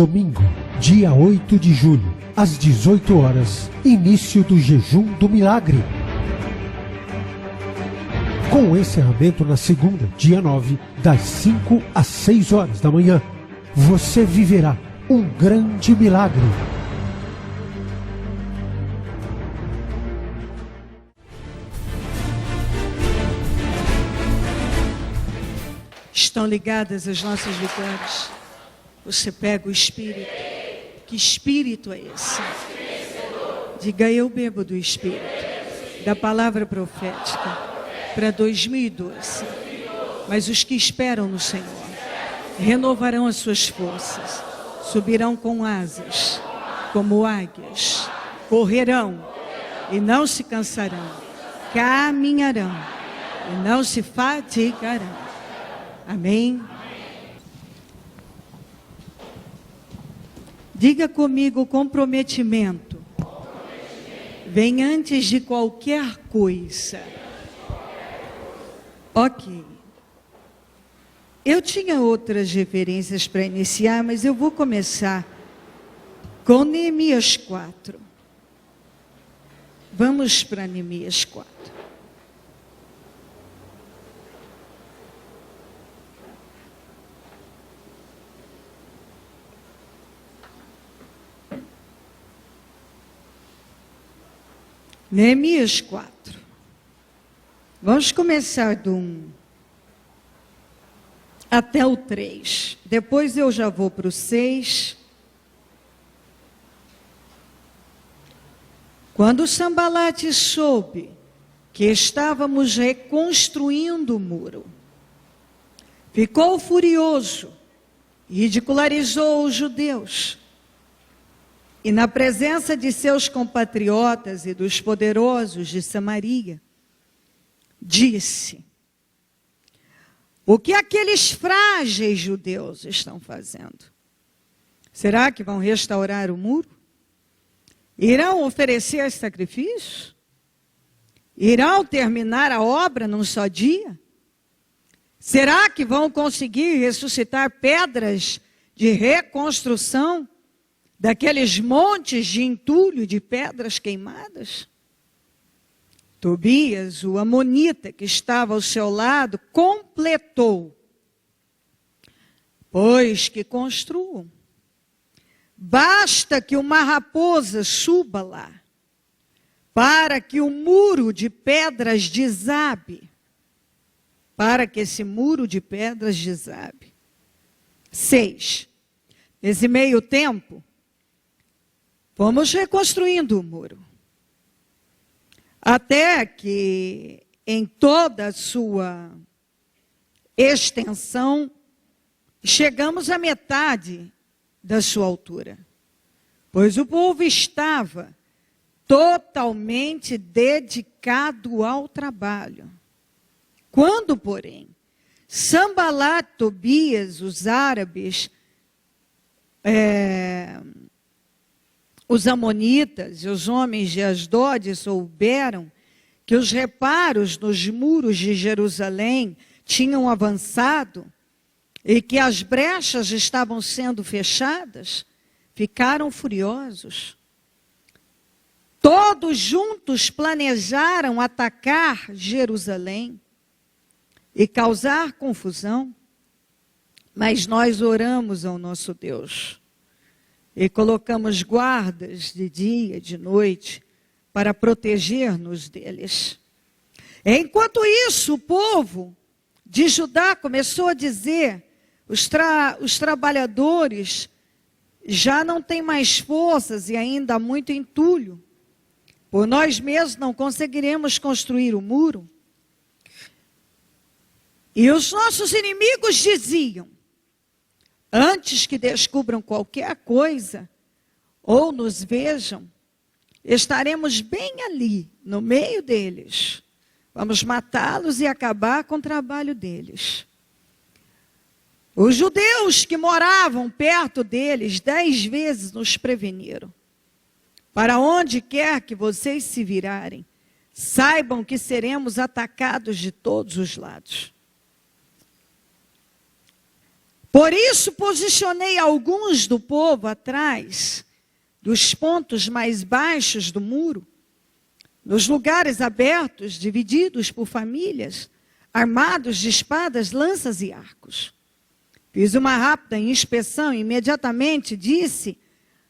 Domingo, dia 8 de julho, às 18 horas, início do Jejum do Milagre. Com encerramento na segunda, dia 9, das 5 às 6 horas da manhã. Você viverá um grande milagre. Estão ligadas as nossas vitórias. Você pega o Espírito. Que Espírito é esse? Diga: eu bebo do Espírito, da palavra profética para 2012. Mas os que esperam no Senhor renovarão as suas forças, subirão com asas como águias, correrão e não se cansarão, caminharão e não se fatigarão. Amém? Diga comigo: comprometimento vem antes de qualquer coisa. Ok. Eu tinha outras referências para iniciar, mas eu vou começar com Neemias 4. Vamos para Neemias 4. Neemias 4. Vamos começar do 1 até o 3. Depois eu já vou para o 6. Quando Sambalate soube que estávamos reconstruindo o muro, ficou furioso e ridicularizou os judeus. E na presença de seus compatriotas e dos poderosos de Samaria, disse: o que aqueles frágeis judeus estão fazendo? Será que vão restaurar o muro? Irão oferecer sacrifício? Irão terminar a obra num só dia? Será que vão conseguir ressuscitar pedras de reconstrução daqueles montes de entulho de pedras queimadas? Tobias, o amonita que estava ao seu lado, completou: pois que construam. Basta que uma raposa suba lá, para que o muro de pedras desabe. Para que esse muro de pedras desabe. 6. Nesse meio tempo, fomos reconstruindo o muro, até que em toda a sua extensão, chegamos à metade da sua altura, pois o povo estava totalmente dedicado ao trabalho. Quando, porém, Sambalat, Tobias, os árabes, os amonitas e os homens de Asdod souberam que os reparos nos muros de Jerusalém tinham avançado e que as brechas estavam sendo fechadas, ficaram furiosos. Todos juntos planejaram atacar Jerusalém e causar confusão, mas nós oramos ao nosso Deus e colocamos guardas de dia e de noite para proteger-nos deles. Enquanto isso, o povo de Judá começou a dizer: os trabalhadores já não têm mais forças e ainda há muito entulho. Por nós mesmos não conseguiremos construir o muro. E os nossos inimigos diziam: antes que descubram qualquer coisa, ou nos vejam, estaremos bem ali, no meio deles. Vamos matá-los e acabar com o trabalho deles. Os judeus que moravam perto deles 10 vezes nos preveniram: para onde quer que vocês se virarem, saibam que seremos atacados de todos os lados. Por isso posicionei alguns do povo atrás dos pontos mais baixos do muro, nos lugares abertos, divididos por famílias, armados de espadas, lanças e arcos. Fiz uma rápida inspeção e imediatamente disse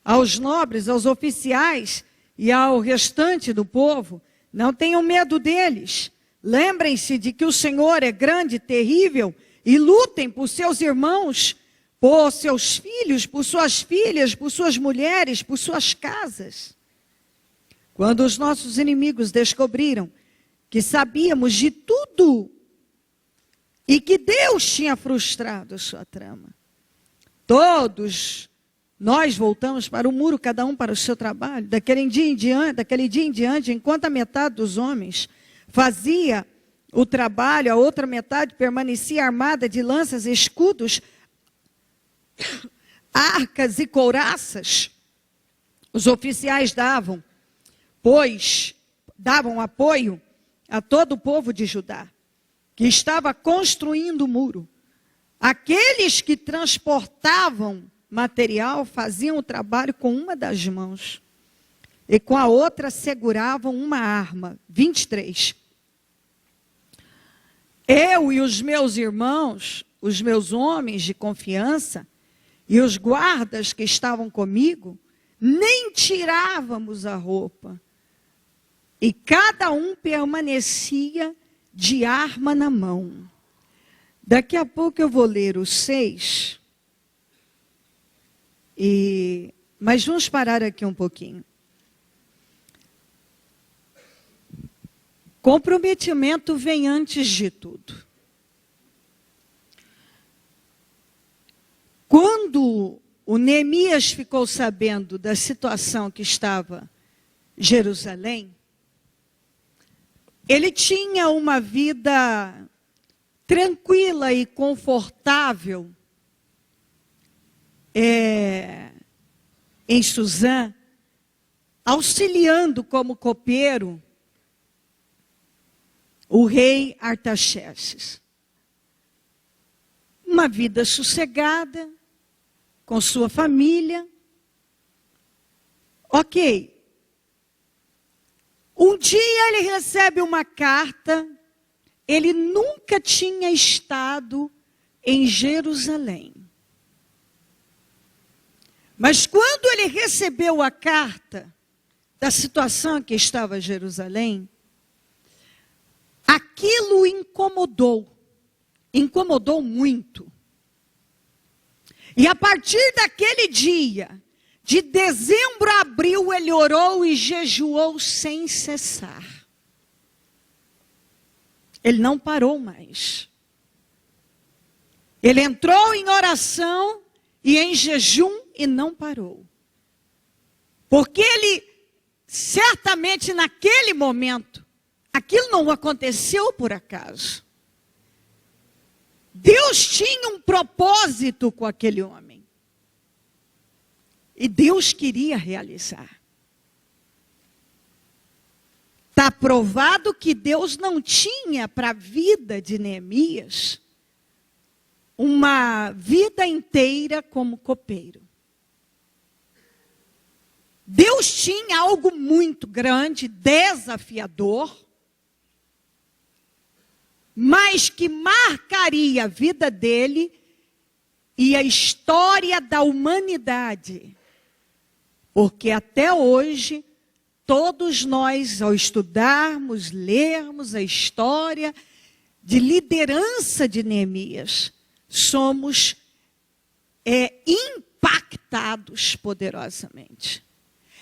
aos nobres, aos oficiais e ao restante do povo: não tenham medo deles. Lembrem-se de que o Senhor é grande e terrível e lutem por seus irmãos, por seus filhos, por suas filhas, por suas mulheres, por suas casas. Quando os nossos inimigos descobriram que sabíamos de tudo e que Deus tinha frustrado a sua trama, todos nós voltamos para o muro, cada um para o seu trabalho. Daquele dia em diante, enquanto a metade dos homens fazia o trabalho, a outra metade permanecia armada de lanças, escudos, arcas e couraças. Os oficiais davam apoio a todo o povo de Judá, que estava construindo o muro. Aqueles que transportavam material faziam o trabalho com uma das mãos e com a outra seguravam uma arma. 23. Eu e os meus irmãos, os meus homens de confiança e os guardas que estavam comigo, nem tirávamos a roupa. E cada um permanecia de arma na mão. Daqui a pouco eu vou ler o 6. Mas vamos parar aqui um pouquinho. Comprometimento vem antes de tudo. Quando o Neemias ficou sabendo da situação que estava Jerusalém, ele tinha uma vida tranquila e confortável em Suzã, auxiliando como copeiro o rei Artaxerxes. Uma vida sossegada, com sua família. Ok. Um dia ele recebe uma carta. Ele nunca tinha estado em Jerusalém. Mas quando ele recebeu a carta da situação que estava em Jerusalém, aquilo o incomodou muito. E a partir daquele dia, de dezembro a abril, ele orou e jejuou sem cessar. Ele não parou mais. Ele entrou em oração e em jejum e não parou. Porque ele, certamente naquele momento, aquilo não aconteceu por acaso. Deus tinha um propósito com aquele homem. E Deus queria realizar. Está provado que Deus não tinha para a vida de Neemias uma vida inteira como copeiro. Deus tinha algo muito grande, desafiador, mas que marcaria a vida dele e a história da humanidade. Porque até hoje, todos nós, ao estudarmos, lermos a história de liderança de Neemias, somos impactados poderosamente.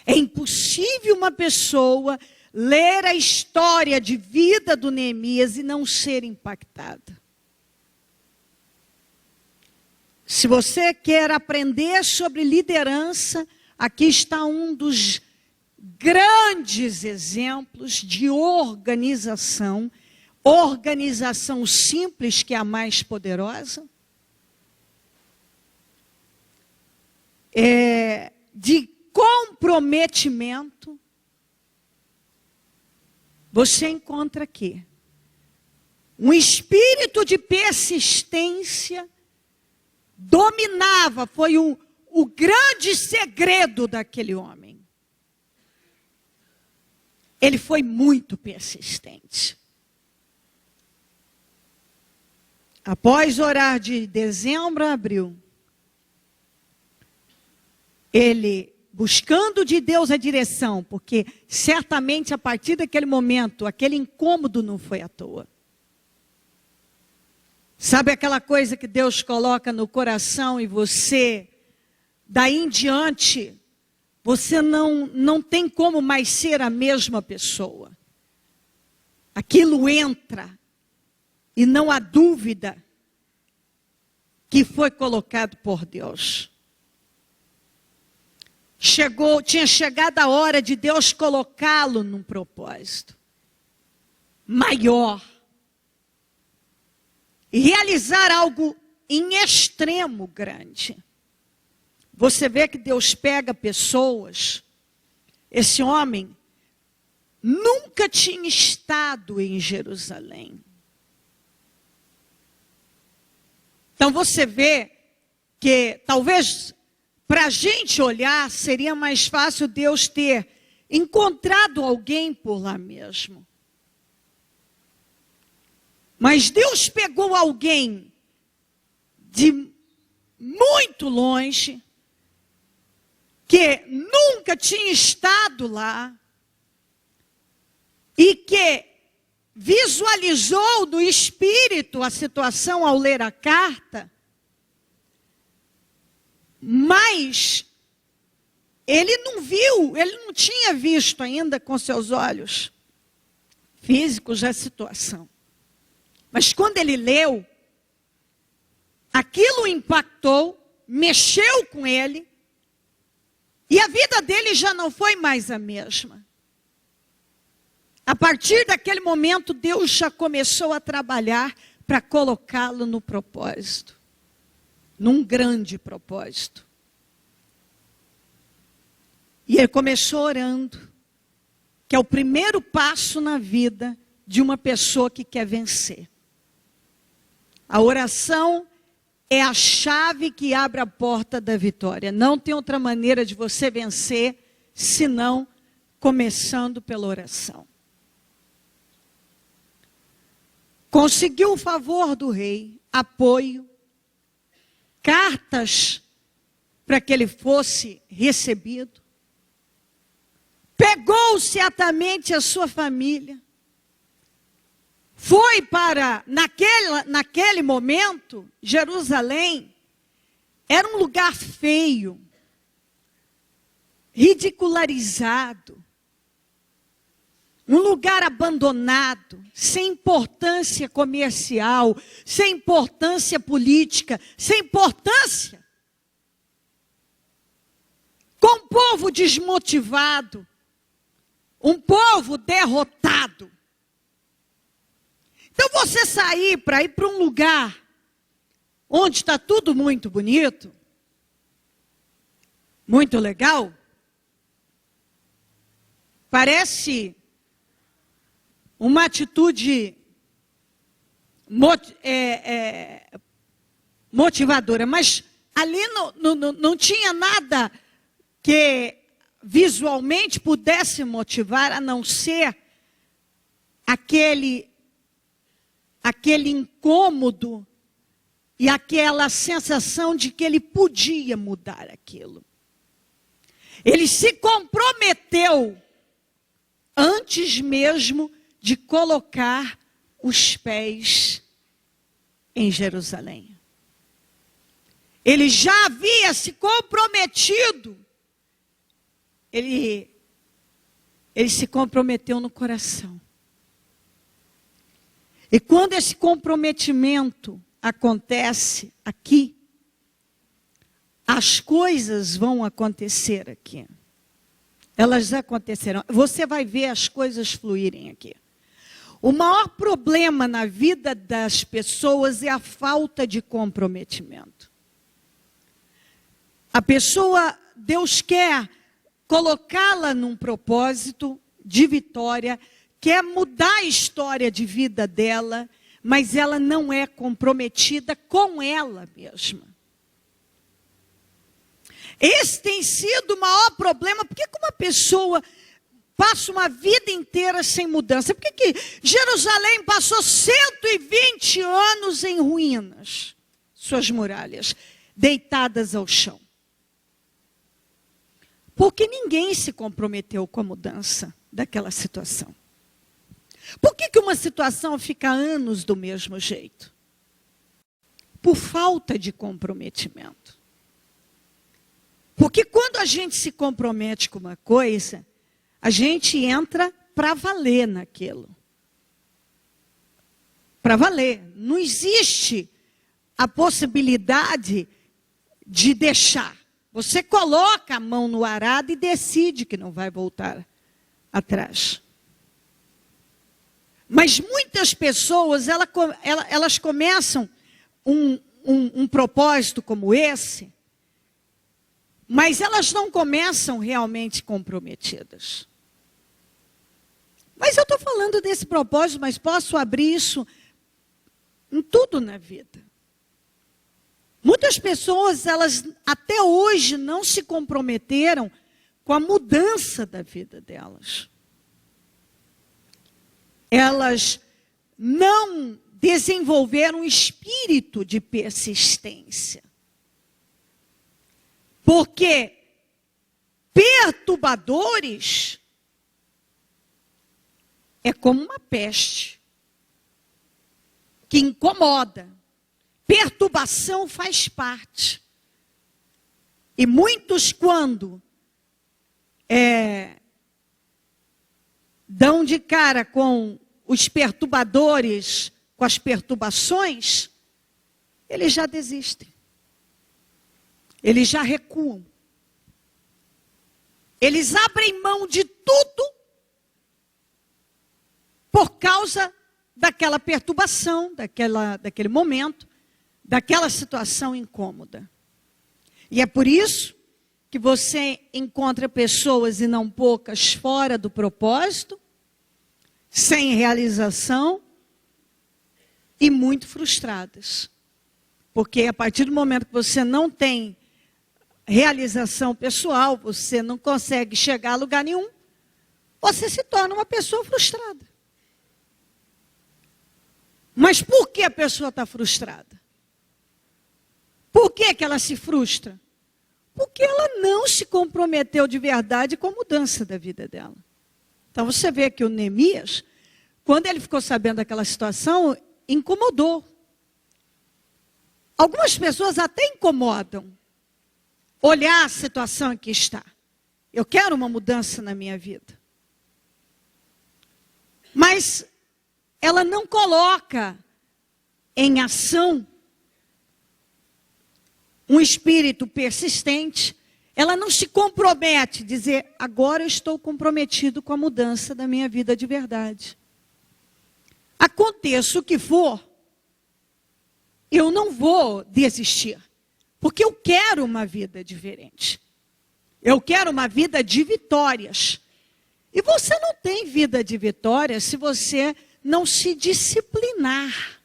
É impossível uma pessoa ler a história de vida do Neemias e não ser impactada. Se você quer aprender sobre liderança, aqui está um dos grandes exemplos de organização simples que é a mais poderosa, de comprometimento. Você encontra aqui um espírito de persistência, dominava, foi o grande segredo daquele homem. Ele foi muito persistente. Após orar de dezembro a abril, ele, buscando de Deus a direção, porque certamente a partir daquele momento, aquele incômodo não foi à toa. Sabe aquela coisa que Deus coloca no coração e você, daí em diante, você não tem como mais ser a mesma pessoa. Aquilo entra e não há dúvida que foi colocado por Deus. Tinha chegado a hora de Deus colocá-lo num propósito maior. E realizar algo em extremo grande. Você vê que Deus pega pessoas. Esse homem nunca tinha estado em Jerusalém. Então você vê que talvez para a gente olhar seria mais fácil Deus ter encontrado alguém por lá mesmo. Mas Deus pegou alguém de muito longe, que nunca tinha estado lá, e que visualizou no espírito a situação ao ler a carta, mas ele não viu, ele não tinha visto ainda com seus olhos físicos a situação. Mas quando ele leu, aquilo o impactou, mexeu com ele, e a vida dele já não foi mais a mesma. A partir daquele momento, Deus já começou a trabalhar para colocá-lo no propósito. Num grande propósito. E ele começou orando, que é o primeiro passo na vida de uma pessoa que quer vencer. A oração é a chave que abre a porta da vitória. Não tem outra maneira de você vencer, senão começando pela oração. Conseguiu o favor do rei, apoio, cartas para que ele fosse recebido. Pegou-se atamente a sua família. Foi para, naquele momento, Jerusalém era um lugar feio, ridicularizado, um lugar abandonado, sem importância comercial, sem importância política, sem importância. Com um povo desmotivado, um povo derrotado. Então você sair para ir para um lugar onde está tudo muito bonito, muito legal, parece uma atitude motivadora, mas ali não tinha nada que visualmente pudesse motivar, a não ser aquele incômodo e aquela sensação de que ele podia mudar aquilo. Ele se comprometeu antes mesmo de colocar os pés em Jerusalém. Ele já havia se comprometido. Ele se comprometeu no coração. E quando esse comprometimento acontece aqui, as coisas vão acontecer aqui. Elas acontecerão. Você vai ver as coisas fluírem aqui. O maior problema na vida das pessoas é a falta de comprometimento. A pessoa, Deus quer colocá-la num propósito de vitória, quer mudar a história de vida dela, mas ela não é comprometida com ela mesma. Esse tem sido o maior problema. Por que uma pessoa passa uma vida inteira sem mudança? Por que Jerusalém passou 120 anos em ruínas? Suas muralhas, deitadas ao chão. Porque ninguém se comprometeu com a mudança daquela situação. Por que uma situação fica anos do mesmo jeito? Por falta de comprometimento. Porque quando a gente se compromete com uma coisa, a gente entra para valer naquilo. Para valer. Não existe a possibilidade de deixar. Você coloca a mão no arado e decide que não vai voltar atrás. Mas muitas pessoas, elas começam um propósito como esse, mas elas não começam realmente comprometidas. Mas eu estou falando desse propósito, mas posso abrir isso em tudo na vida. Muitas pessoas, elas até hoje não se comprometeram com a mudança da vida delas. Elas não desenvolveram um espírito de persistência. Porque perturbadores é como uma peste que incomoda. Perturbação faz parte. E muitos, quando dão de cara com os perturbadores, com as perturbações, eles já desistem. Eles já recuam. Eles abrem mão de tudo por causa daquela perturbação, daquele momento, daquela situação incômoda. E é por isso que você encontra pessoas, e não poucas, fora do propósito, sem realização e muito frustradas. Porque a partir do momento que você não tem realização pessoal, você não consegue chegar a lugar nenhum, você se torna uma pessoa frustrada. Mas por que a pessoa está frustrada? Por que ela se frustra? Porque ela não se comprometeu de verdade com a mudança da vida dela. Então você vê que o Neemias, quando ele ficou sabendo daquela situação, incomodou. Algumas pessoas até incomodam olhar a situação em que está. Eu quero uma mudança na minha vida. Mas ela não coloca em ação um espírito persistente. Ela não se compromete a dizer, agora eu estou comprometido com a mudança da minha vida de verdade. Aconteça o que for, eu não vou desistir. Porque eu quero uma vida diferente. Eu quero uma vida de vitórias. E você não tem vida de vitórias se você não se disciplinar.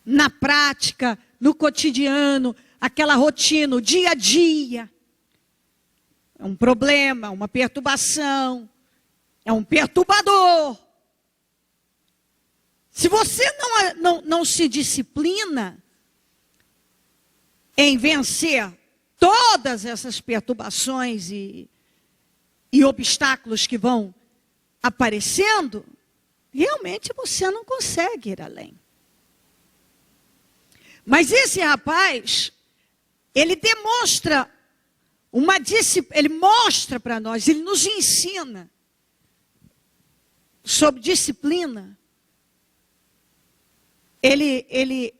Na prática, no cotidiano, aquela rotina, o dia a dia. É um problema, uma perturbação, é um perturbador. Se você não se disciplina em vencer todas essas perturbações e obstáculos que vão aparecendo, realmente você não consegue ir além. Mas esse rapaz, ele demonstra uma disciplina, ele mostra para nós, ele nos ensina sobre disciplina. Ele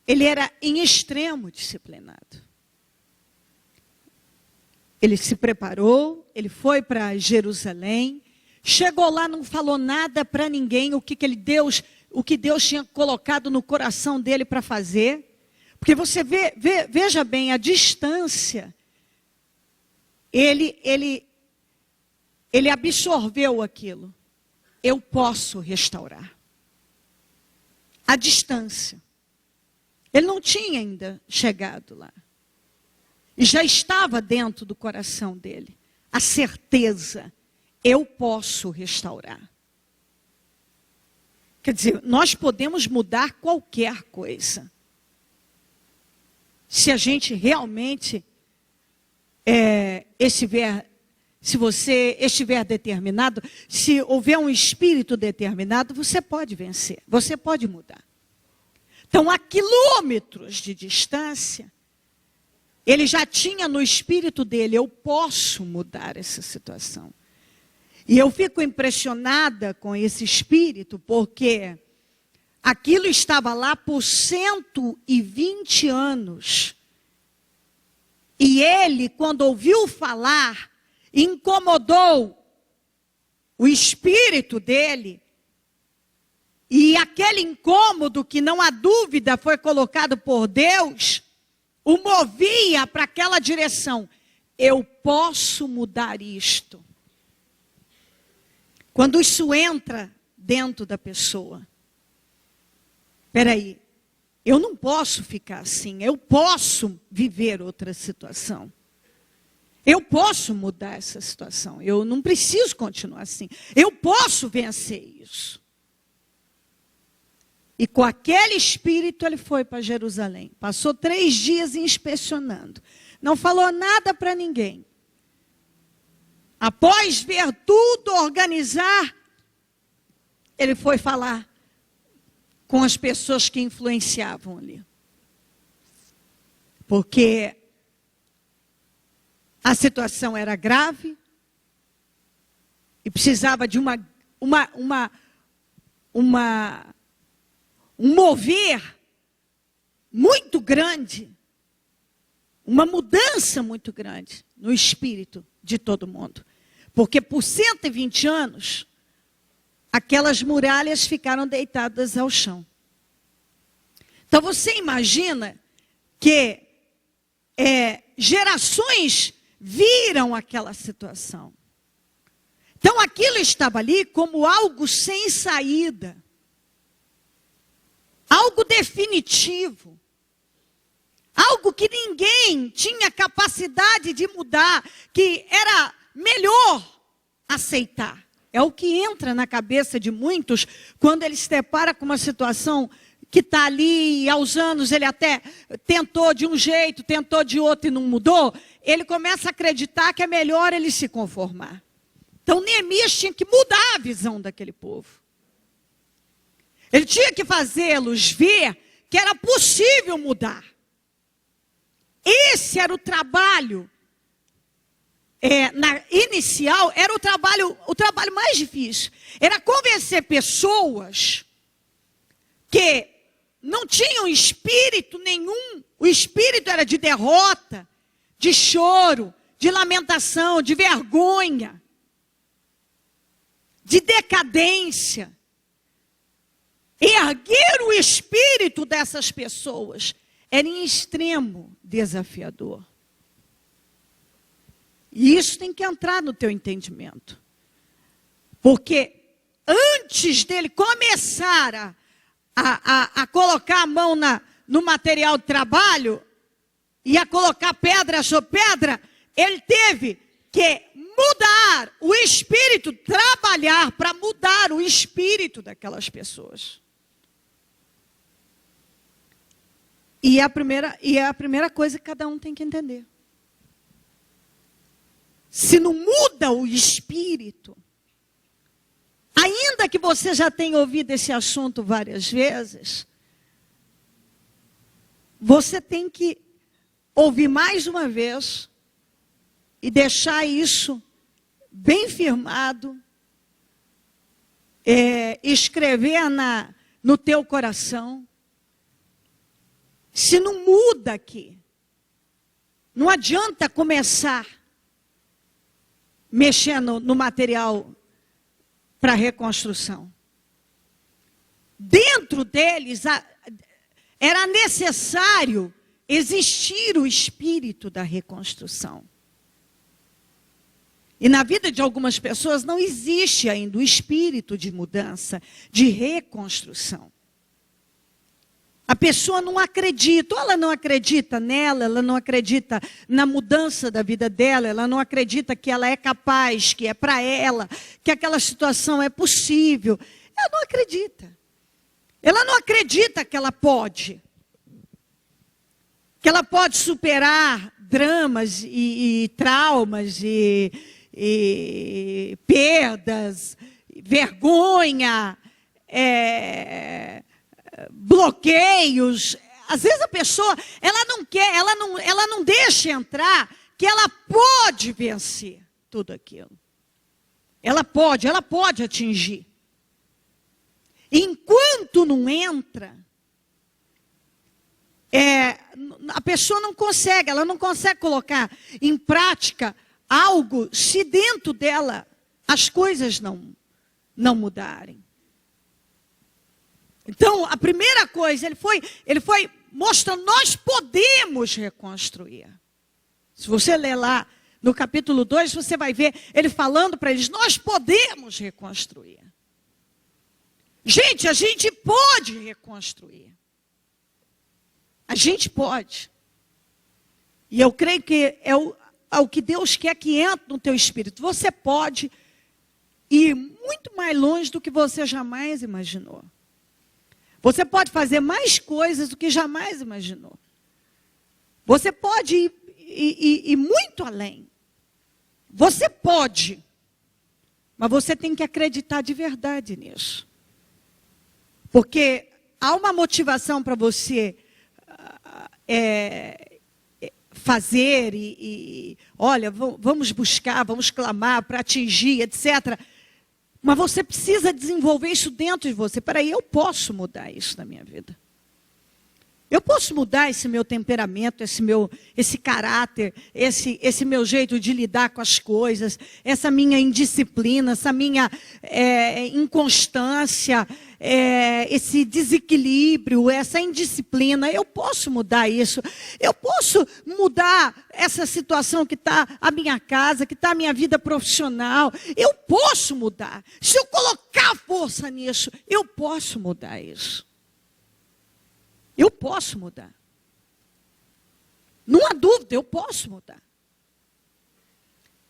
era em extremo disciplinado. Ele se preparou, ele foi para Jerusalém, chegou lá, não falou nada para ninguém, o que Deus tinha colocado no coração dele para fazer. Porque você veja bem, a distância, ele absorveu aquilo. Eu posso restaurar. A distância. Ele não tinha ainda chegado lá. E já estava dentro do coração dele a certeza: eu posso restaurar. Quer dizer, nós podemos mudar qualquer coisa. Se a gente realmente se você estiver determinado, se houver um espírito determinado, você pode vencer, você pode mudar. Então, a quilômetros de distância, ele já tinha no espírito dele: eu posso mudar essa situação. E eu fico impressionada com esse espírito, porque aquilo estava lá por 120 anos. E ele, quando ouviu falar, incomodou o espírito dele. E aquele incômodo, que não há dúvida foi colocado por Deus, o movia para aquela direção: eu posso mudar isto. Quando isso entra dentro da pessoa, espera aí, eu não posso ficar assim, eu posso viver outra situação. Eu posso mudar essa situação, eu não preciso continuar assim, eu posso vencer isso. E com aquele espírito ele foi para Jerusalém, passou 3 dias inspecionando, não falou nada para ninguém. Após ver tudo organizar, ele foi falar com as pessoas que influenciavam ali. Porque a situação era grave e precisava de um mover muito grande, uma mudança muito grande no espírito de todo mundo. Porque por 120 anos, aquelas muralhas ficaram deitadas ao chão. Então você imagina que gerações viram aquela situação. Então aquilo estava ali como algo sem saída. Algo definitivo. Algo que ninguém tinha capacidade de mudar, que era melhor aceitar. É o que entra na cabeça de muitos quando ele se depara com uma situação que está ali, e aos anos ele até tentou de um jeito, tentou de outro e não mudou. Ele começa a acreditar que é melhor ele se conformar. Então Neemias tinha que mudar a visão daquele povo. Ele tinha que fazê-los ver que era possível mudar. Esse era o trabalho. Inicial, era o trabalho mais difícil. Era convencer pessoas que não tinham espírito nenhum. O espírito era de derrota, de choro, de lamentação, de vergonha, de decadência. Erguer o espírito dessas pessoas era em extremo desafiador. E isso tem que entrar no teu entendimento. Porque antes dele começar a colocar a mão no material de trabalho e a colocar pedra sobre pedra, ele teve que mudar o espírito, trabalhar para mudar o espírito daquelas pessoas. E é a primeira coisa que cada um tem que entender. Se não muda o espírito, ainda que você já tenha ouvido esse assunto várias vezes, você tem que ouvir mais uma vez e deixar isso bem firmado, escrever no teu coração. Se não muda aqui, não adianta começar mexendo no material para reconstrução. Dentro deles era necessário existir o espírito da reconstrução. E na vida de algumas pessoas não existe ainda o espírito de mudança, de reconstrução. A pessoa não acredita, ou ela não acredita nela, ela não acredita na mudança da vida dela, ela não acredita que ela é capaz, que é para ela, que aquela situação é possível. Ela não acredita. Ela não acredita que ela pode. Que ela pode superar dramas e traumas e perdas, vergonha, bloqueios. Às vezes a pessoa, ela não quer, ela não deixa entrar que ela pode vencer tudo aquilo. Ela pode atingir. Enquanto não entra, a pessoa não consegue, ela não consegue colocar em prática algo se dentro dela as coisas não mudarem. Então, a primeira coisa, ele foi mostrando, nós podemos reconstruir. Se você ler lá no capítulo 2, você vai ver ele falando para eles, nós podemos reconstruir. Gente, a gente pode reconstruir. A gente pode. E eu creio que é o que Deus quer que entre no teu espírito. Você pode ir muito mais longe do que você jamais imaginou. Você pode fazer mais coisas do que jamais imaginou. Você pode ir muito além. Você pode. Mas você tem que acreditar de verdade nisso. Porque há uma motivação para você fazer olha, vamos buscar, vamos clamar para atingir, etc. Mas você precisa desenvolver isso dentro de você. Peraí, eu posso mudar isso na minha vida. Eu posso mudar esse meu temperamento, esse caráter, esse meu jeito de lidar com as coisas, essa minha indisciplina, essa minha inconstância, esse desequilíbrio, essa indisciplina. Eu posso mudar isso. Eu posso mudar essa situação que está a minha casa, que está a minha vida profissional. Eu posso mudar. Se eu colocar força nisso, eu posso mudar isso. Eu posso mudar. Não há dúvida, eu posso mudar.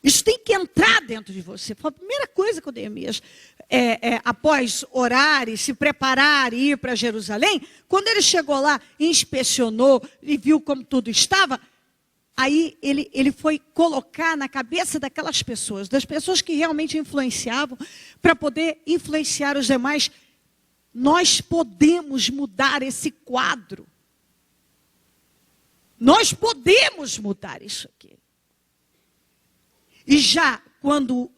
Isso tem que entrar dentro de você. Foi a primeira coisa que o Neemias, após orar e se preparar e ir para Jerusalém, quando ele chegou lá, inspecionou e viu como tudo estava, aí ele foi colocar na cabeça daquelas pessoas, das pessoas que realmente influenciavam, para poder influenciar os demais. Nós podemos mudar esse quadro. Nós podemos mudar isso aqui. E já quando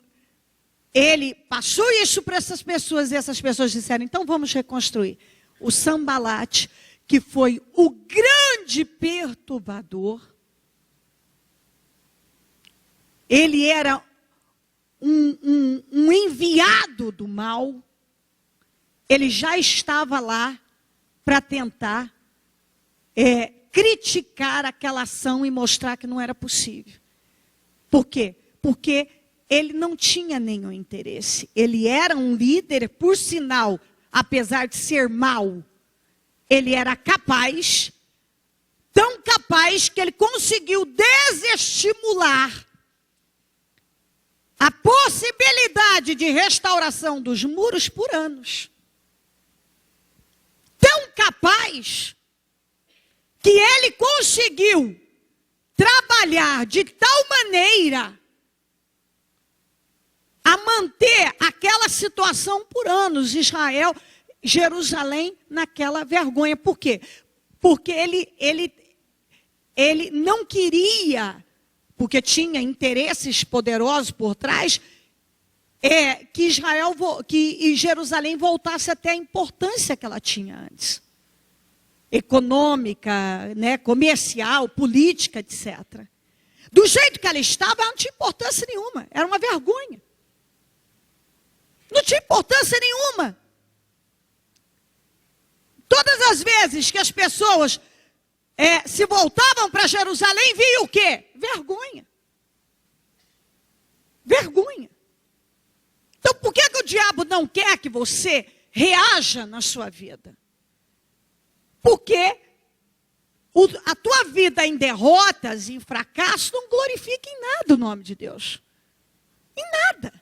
ele passou isso para essas pessoas, e essas pessoas disseram, então vamos reconstruir. O Sanbalate, que foi o grande perturbador, ele era um enviado do mal. Ele já estava lá para tentar criticar aquela ação e mostrar que não era possível. Por quê? Porque ele não tinha nenhum interesse. Ele era um líder, por sinal, apesar de ser mau, ele era capaz, tão capaz que ele conseguiu desestimular a possibilidade de restauração dos muros por anos. Tão capaz que ele conseguiu trabalhar de tal maneira a manter aquela situação por anos, Israel, Jerusalém, naquela vergonha. Por quê? Porque ele não queria, porque tinha interesses poderosos por trás, que Jerusalém voltasse até a importância que ela tinha antes. Econômica, comercial, política, etc. Do jeito que ela estava, ela não tinha importância nenhuma. Era uma vergonha. Não tinha importância nenhuma. Todas as vezes que as pessoas se voltavam para Jerusalém, viam o quê? Vergonha. Vergonha. Então, por que o diabo não quer que você reaja na sua vida? Porque a tua vida em derrotas, em fracasso, não glorifica em nada o nome de Deus. Em nada.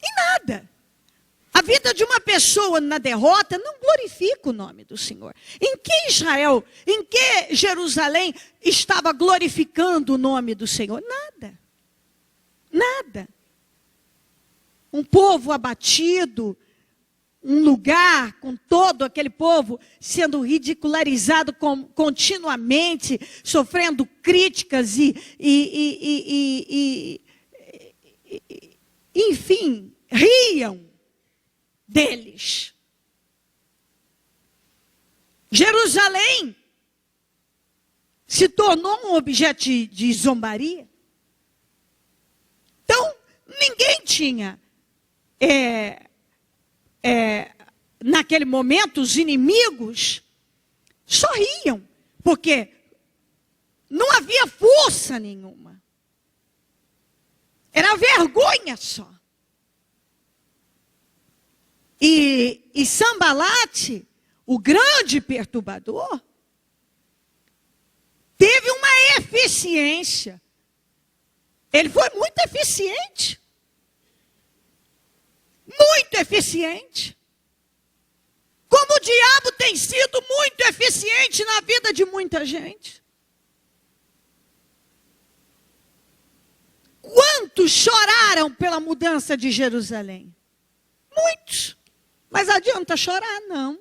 Em nada. A vida de uma pessoa na derrota não glorifica o nome do Senhor. Em que Israel, em que Jerusalém estava glorificando o nome do Senhor? Nada. Nada. Um povo abatido, um lugar com todo aquele povo sendo ridicularizado continuamente, sofrendo críticas enfim, riam deles. Jerusalém se tornou um objeto de zombaria. Então, ninguém tinha, naquele momento, os inimigos sorriam, porque não havia força nenhuma. Era vergonha só. E Sambalate, o grande perturbador, teve uma eficiência. Ele foi muito eficiente. Muito eficiente. Como o diabo tem sido muito eficiente na vida de muita gente. Quantos choraram pela mudança de Jerusalém? Muitos. Mas adianta chorar? Não.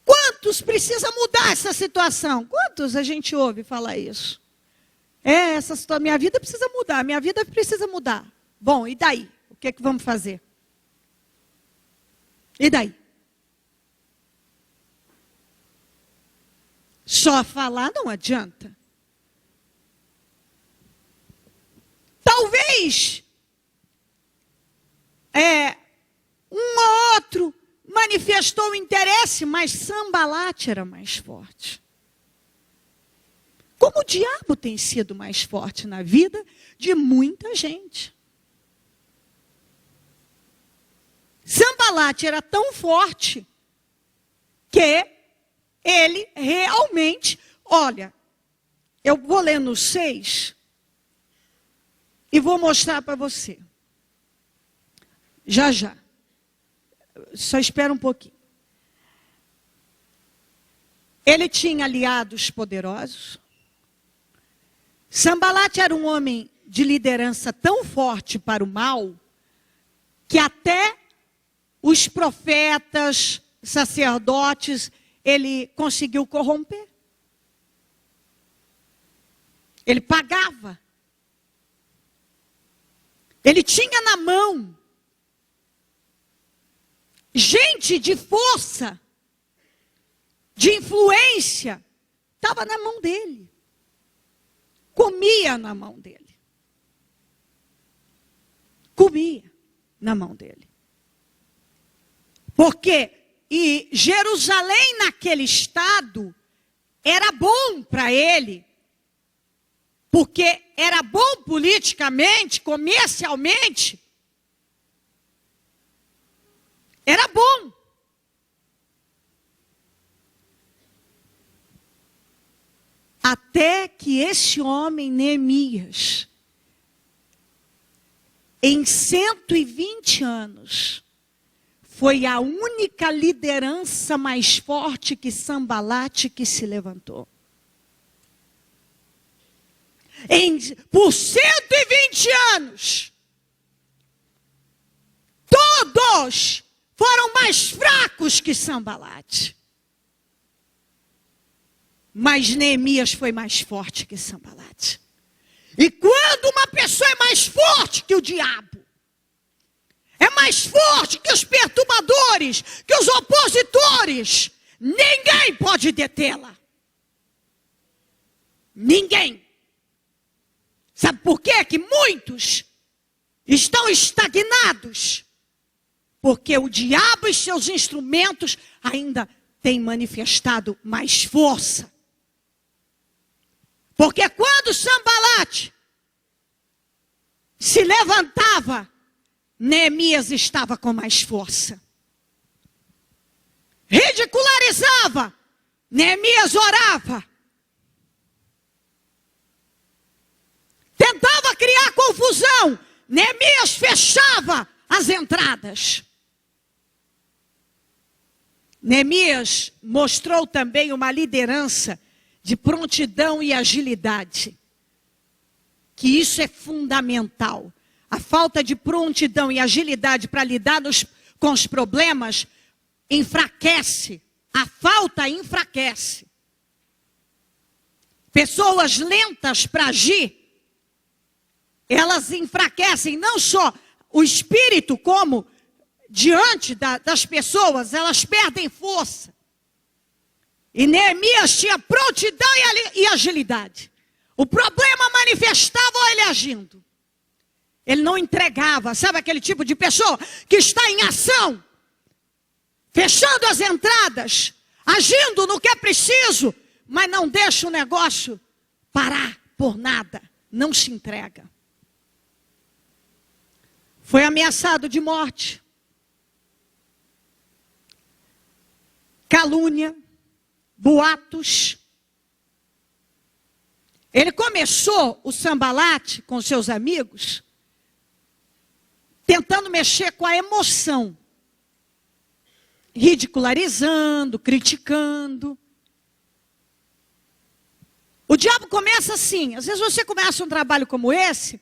Quantos precisa mudar essa situação? Quantos a gente ouve falar isso? Essa situação, minha vida precisa mudar, minha vida precisa mudar. Bom, e daí? O que vamos fazer? E daí? Só falar não adianta. Talvez um ou outro manifestou interesse, mas Sambalate era mais forte. Como o diabo tem sido mais forte na vida de muita gente. Sambalate era tão forte que ele realmente, olha, eu vou ler no 6 e vou mostrar para você. Já, já. Só espera um pouquinho. Ele tinha aliados poderosos. Sambalate era um homem de liderança tão forte para o mal, que até os profetas, sacerdotes, ele conseguiu corromper. Ele pagava. Ele tinha na mão gente de força, de influência, estava na mão dele. Comia na mão dele. Comia na mão dele. Porque Jerusalém naquele estado era bom para ele. Porque era bom politicamente, comercialmente. Era bom. Até que esse homem, Neemias, em 120 anos, foi a única liderança mais forte que Sambalate que se levantou. Por 120 anos, todos foram mais fracos que Sambalate. Mas Neemias foi mais forte que Sambalate. E quando uma pessoa é mais forte que o diabo, é mais forte que os perturbadores, que os opositores, ninguém pode detê-la. Ninguém. Sabe por quê? Que muitos estão estagnados. Porque o diabo e seus instrumentos ainda têm manifestado mais força. Porque quando Sambalate se levantava, Neemias estava com mais força. ridicularizava, Neemias orava. Tentava criar confusão, Neemias fechava as entradas. Neemias mostrou também uma liderança de prontidão e agilidade. Que isso é fundamental. A falta de prontidão e agilidade para lidar com os problemas enfraquece. A falta enfraquece. Pessoas lentas para agir, elas enfraquecem não só o espírito, como diante das pessoas, elas perdem força. E Neemias tinha prontidão e agilidade. O problema manifestava ele agindo. Ele não entregava. Sabe aquele tipo de pessoa que está em ação, fechando as entradas, agindo no que é preciso, mas não deixa o negócio parar por nada. Não se entrega. Foi ameaçado de morte. Calúnia, boatos. Ele começou o Sanbalate com seus amigos, tentando mexer com a emoção, ridicularizando, criticando. O diabo começa assim. Às vezes você começa um trabalho como esse,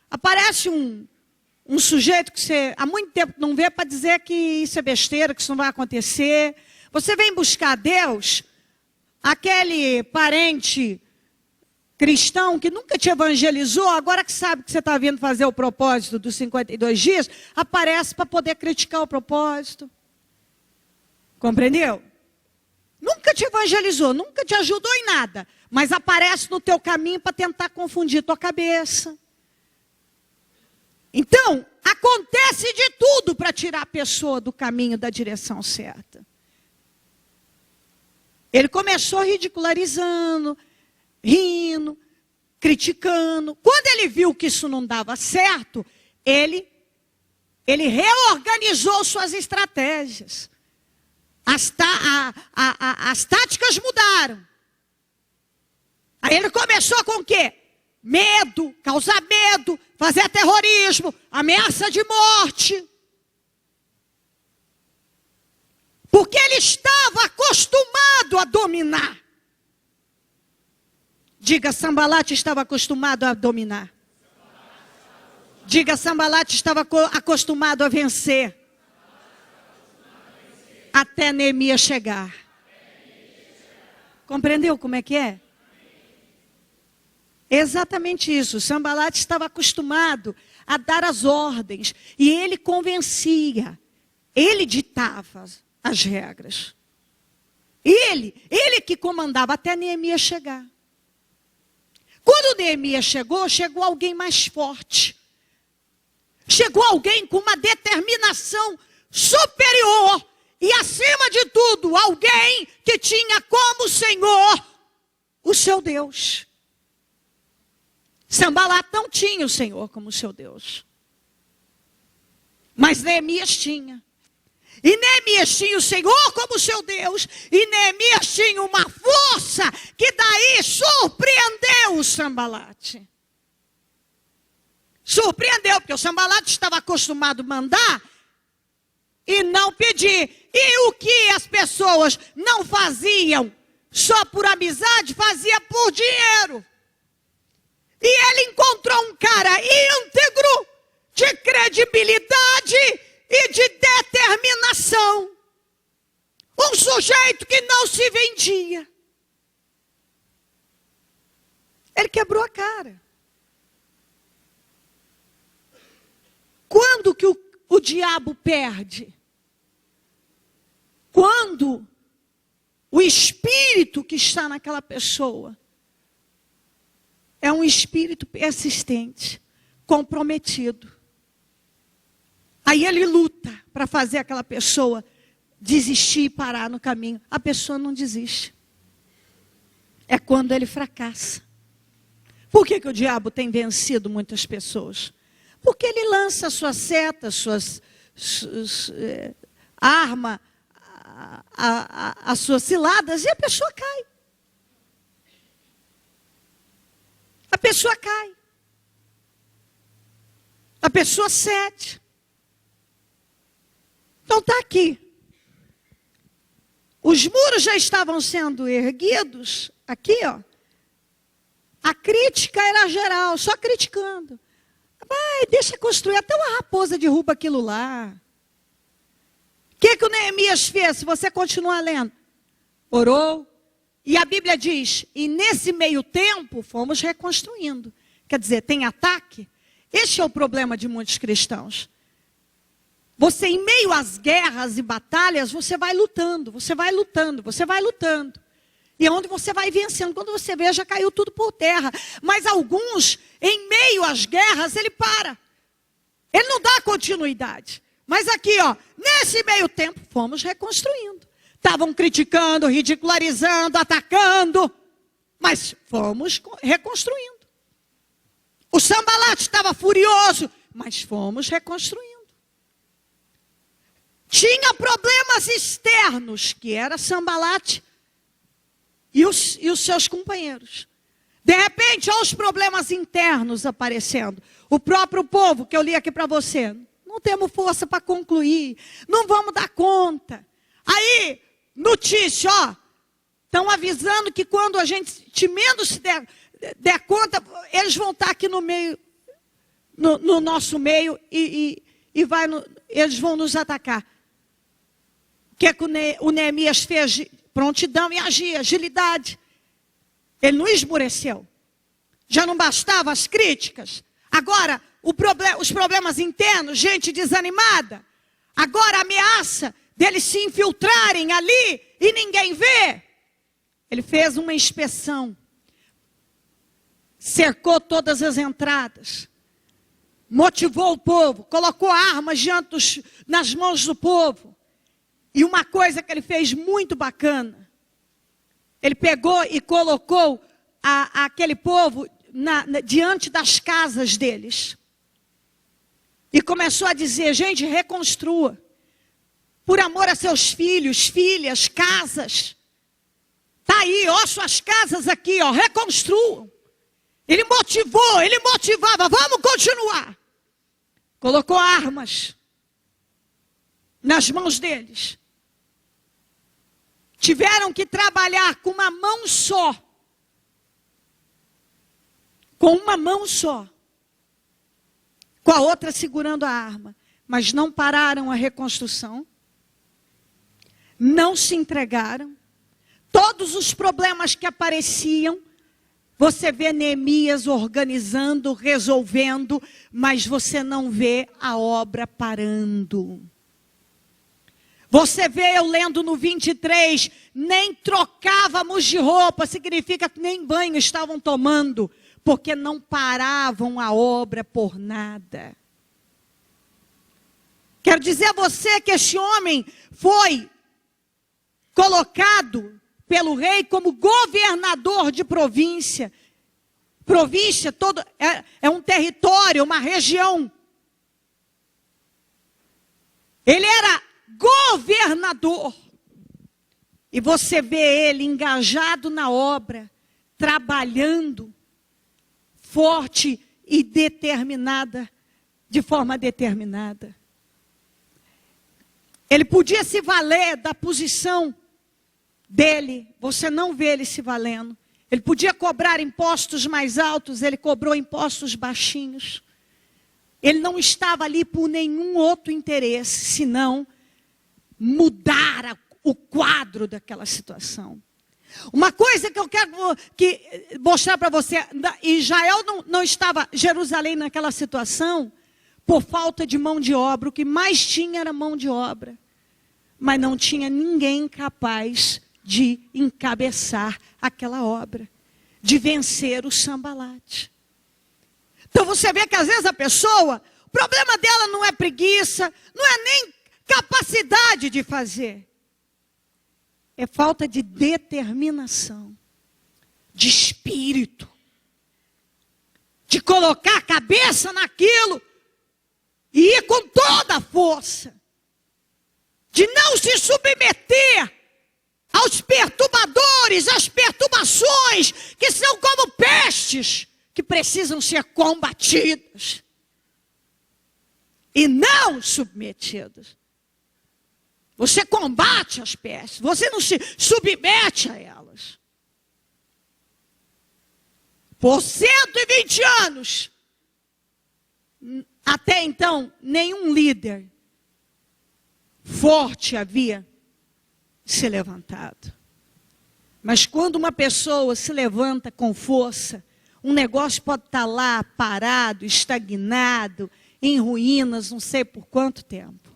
aparece um sujeito que você há muito tempo não vê para dizer que isso é besteira, que isso não vai acontecer. Você vem buscar Deus, aquele parente cristão que nunca te evangelizou, agora que sabe que você está vindo fazer o propósito dos 52 dias, aparece para poder criticar o propósito. Compreendeu? Nunca te evangelizou, nunca te ajudou em nada, mas aparece no teu caminho para tentar confundir tua cabeça. Então, acontece de tudo para tirar a pessoa do caminho, da direção certa. Ele começou ridicularizando, rindo, criticando. Quando ele viu que isso não dava certo, ele reorganizou suas estratégias. As táticas mudaram. Aí ele começou com o quê? Medo, causar medo, fazer terrorismo, ameaça de morte. Porque ele estava acostumado a dominar. Diga, Sanbalate estava acostumado a dominar. Diga, Sanbalate estava acostumado a vencer. Até Neemias chegar. Compreendeu como é que é? Exatamente isso. Sanbalate estava acostumado a dar as ordens. E ele convencia. Ele ditava as regras. Ele que comandava até Neemias chegar. Quando Neemias chegou alguém mais forte. Chegou alguém com uma determinação superior. E acima de tudo, alguém que tinha como Senhor o seu Deus. Sanbalate não tinha o Senhor como seu Deus. Mas Neemias tinha. E Neemias tinha o Senhor como seu Deus. E Neemias tinha uma força que daí surpreendeu o Sanbalate. Surpreendeu, porque o Sanbalate estava acostumado a mandar e não pedir. E o que as pessoas não faziam só por amizade, fazia por dinheiro. E ele encontrou um cara íntegro, de credibilidade e de determinação. Um sujeito que não se vendia. Ele quebrou a cara. Quando que o diabo perde? Quando o espírito que está naquela pessoa é um espírito persistente, comprometido. Aí ele luta para fazer aquela pessoa desistir e parar no caminho. A pessoa não desiste. É quando ele fracassa. Por que o diabo tem vencido muitas pessoas? Porque ele lança suas setas, suas armas, as suas ciladas e a pessoa cai. A pessoa cai. A pessoa cede. Então está aqui. Os muros já estavam sendo erguidos. Aqui, ó. A crítica era geral, só criticando. Vai, deixa construir. Até uma raposa derruba aquilo lá. O que o Neemias fez? Se você continuar lendo. Orou. E a Bíblia diz, e nesse meio tempo fomos reconstruindo. Quer dizer, tem ataque. Este é o problema de muitos cristãos. Você, em meio às guerras e batalhas, você vai lutando, você vai lutando, você vai lutando. E é onde você vai vencendo. Quando você vê, já caiu tudo por terra. Mas alguns, em meio às guerras, ele para. Ele não dá continuidade. Mas aqui, ó, nesse meio tempo, fomos reconstruindo. Estavam criticando, ridicularizando, atacando. Mas fomos reconstruindo. O Sanbalat estava furioso, mas fomos reconstruindo. Tinha problemas externos, que era Sanbalat e os seus companheiros. De repente, olha os problemas internos aparecendo. O próprio povo, que eu li aqui para você. Não temos força para concluir. Não vamos dar conta. Aí, notícia, ó. Estão avisando que quando a gente menos se der conta, eles vão estar aqui no meio, no nosso meio e eles vão nos atacar. O que o Neemias fez? Prontidão e agir, agilidade. Ele não esmoreceu. Já não bastava as críticas. Agora, os problemas internos, gente desanimada. Agora a ameaça deles se infiltrarem ali e ninguém vê. Ele fez uma inspeção. Cercou todas as entradas. Motivou o povo. Colocou armas nas mãos do povo. E uma coisa que ele fez muito bacana, ele pegou e colocou aquele povo diante das casas deles. E começou a dizer, gente, reconstrua. Por amor a seus filhos, filhas, casas. Está aí, ó, suas casas aqui, ó, reconstruam. Ele motivava, vamos continuar. Colocou armas nas mãos deles. Tiveram que trabalhar com uma mão só. Com uma mão só. Com a outra segurando a arma. Mas não pararam a reconstrução. Não se entregaram. Todos os problemas que apareciam, você vê Neemias organizando, resolvendo, mas você não vê a obra parando. Você vê eu lendo no 23, nem trocávamos de roupa, significa que nem banho estavam tomando, porque não paravam a obra por nada. Quero dizer a você que este homem foi colocado pelo rei como governador de província. Província todo, é um território, uma região. Ele era governador. E você vê ele engajado na obra, trabalhando, forte e determinada, de forma determinada. Ele podia se valer da posição dele, você não vê ele se valendo. Ele podia cobrar impostos mais altos, ele cobrou impostos baixinhos. Ele não estava ali por nenhum outro interesse, senão mudar o quadro daquela situação. Uma coisa que eu quero mostrar para você, Israel não estava, Jerusalém naquela situação, por falta de mão de obra. O que mais tinha era mão de obra. Mas não tinha ninguém capaz de encabeçar aquela obra, de vencer o Sanbalat. Então você vê que às vezes a pessoa, o problema dela não é preguiça, não é nem capacidade de fazer. É falta de determinação, de espírito, de colocar a cabeça naquilo e ir com toda a força, de não se submeter aos perturbadores, às perturbações, que são como pestes, que precisam ser combatidas e não submetidas. Você combate as pestes, você não se submete a elas. Por 120 anos, até então, nenhum líder forte havia se levantado. Mas quando uma pessoa se levanta com força, um negócio pode estar lá parado, estagnado, em ruínas, não sei por quanto tempo.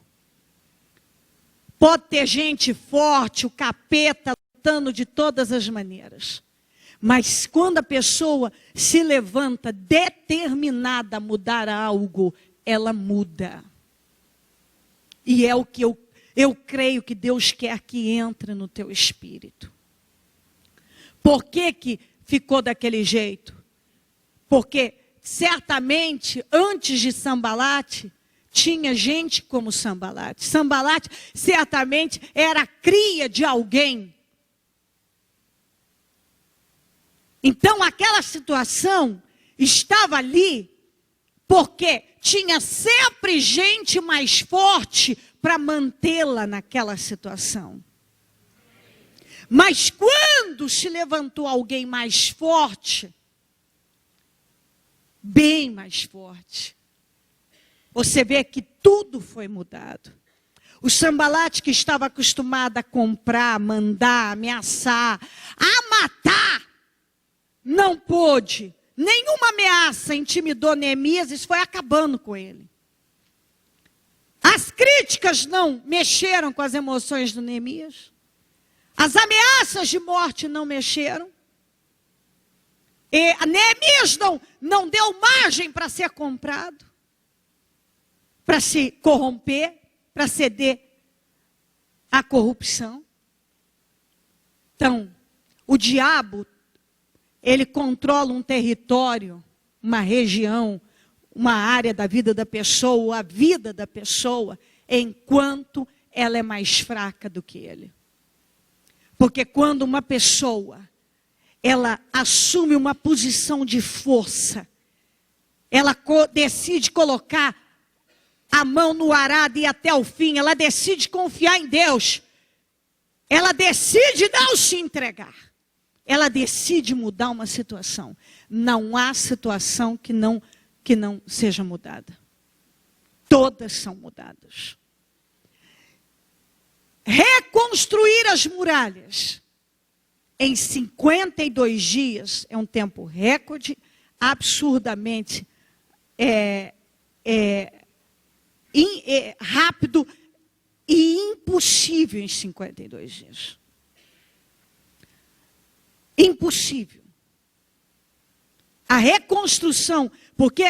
Pode ter gente forte, o capeta lutando de todas as maneiras. Mas quando a pessoa se levanta determinada a mudar algo, ela muda. E é o que eu creio que Deus quer que entre no teu espírito. Por que ficou daquele jeito? Porque certamente antes de Sambalate, tinha gente como Sambalate. Sambalate certamente era cria de alguém. Então aquela situação estava ali porque tinha sempre gente mais forte para mantê-la naquela situação. Mas quando se levantou alguém mais forte, bem mais forte, você vê que tudo foi mudado. O Sambalate, que estava acostumado a comprar, mandar, ameaçar, a matar, não pôde. Nenhuma ameaça intimidou Neemias, isso foi acabando com ele. As críticas não mexeram com as emoções do Neemias. As ameaças de morte não mexeram. E Neemias não deu margem para ser comprado, para se corromper, para ceder à corrupção. Então, o diabo, ele controla um território, uma região, uma área da vida da pessoa, a vida da pessoa, enquanto ela é mais fraca do que ele. Porque quando uma pessoa, ela assume uma posição de força, ela decide colocar a mão no arado e ir até o fim, ela decide confiar em Deus, ela decide não se entregar, ela decide mudar uma situação. Não há situação que não seja mudada. Todas são mudadas. Reconstruir as muralhas em 52 dias é um tempo recorde, absurdamente rápido e impossível em 52 dias. Impossível. A reconstrução, porque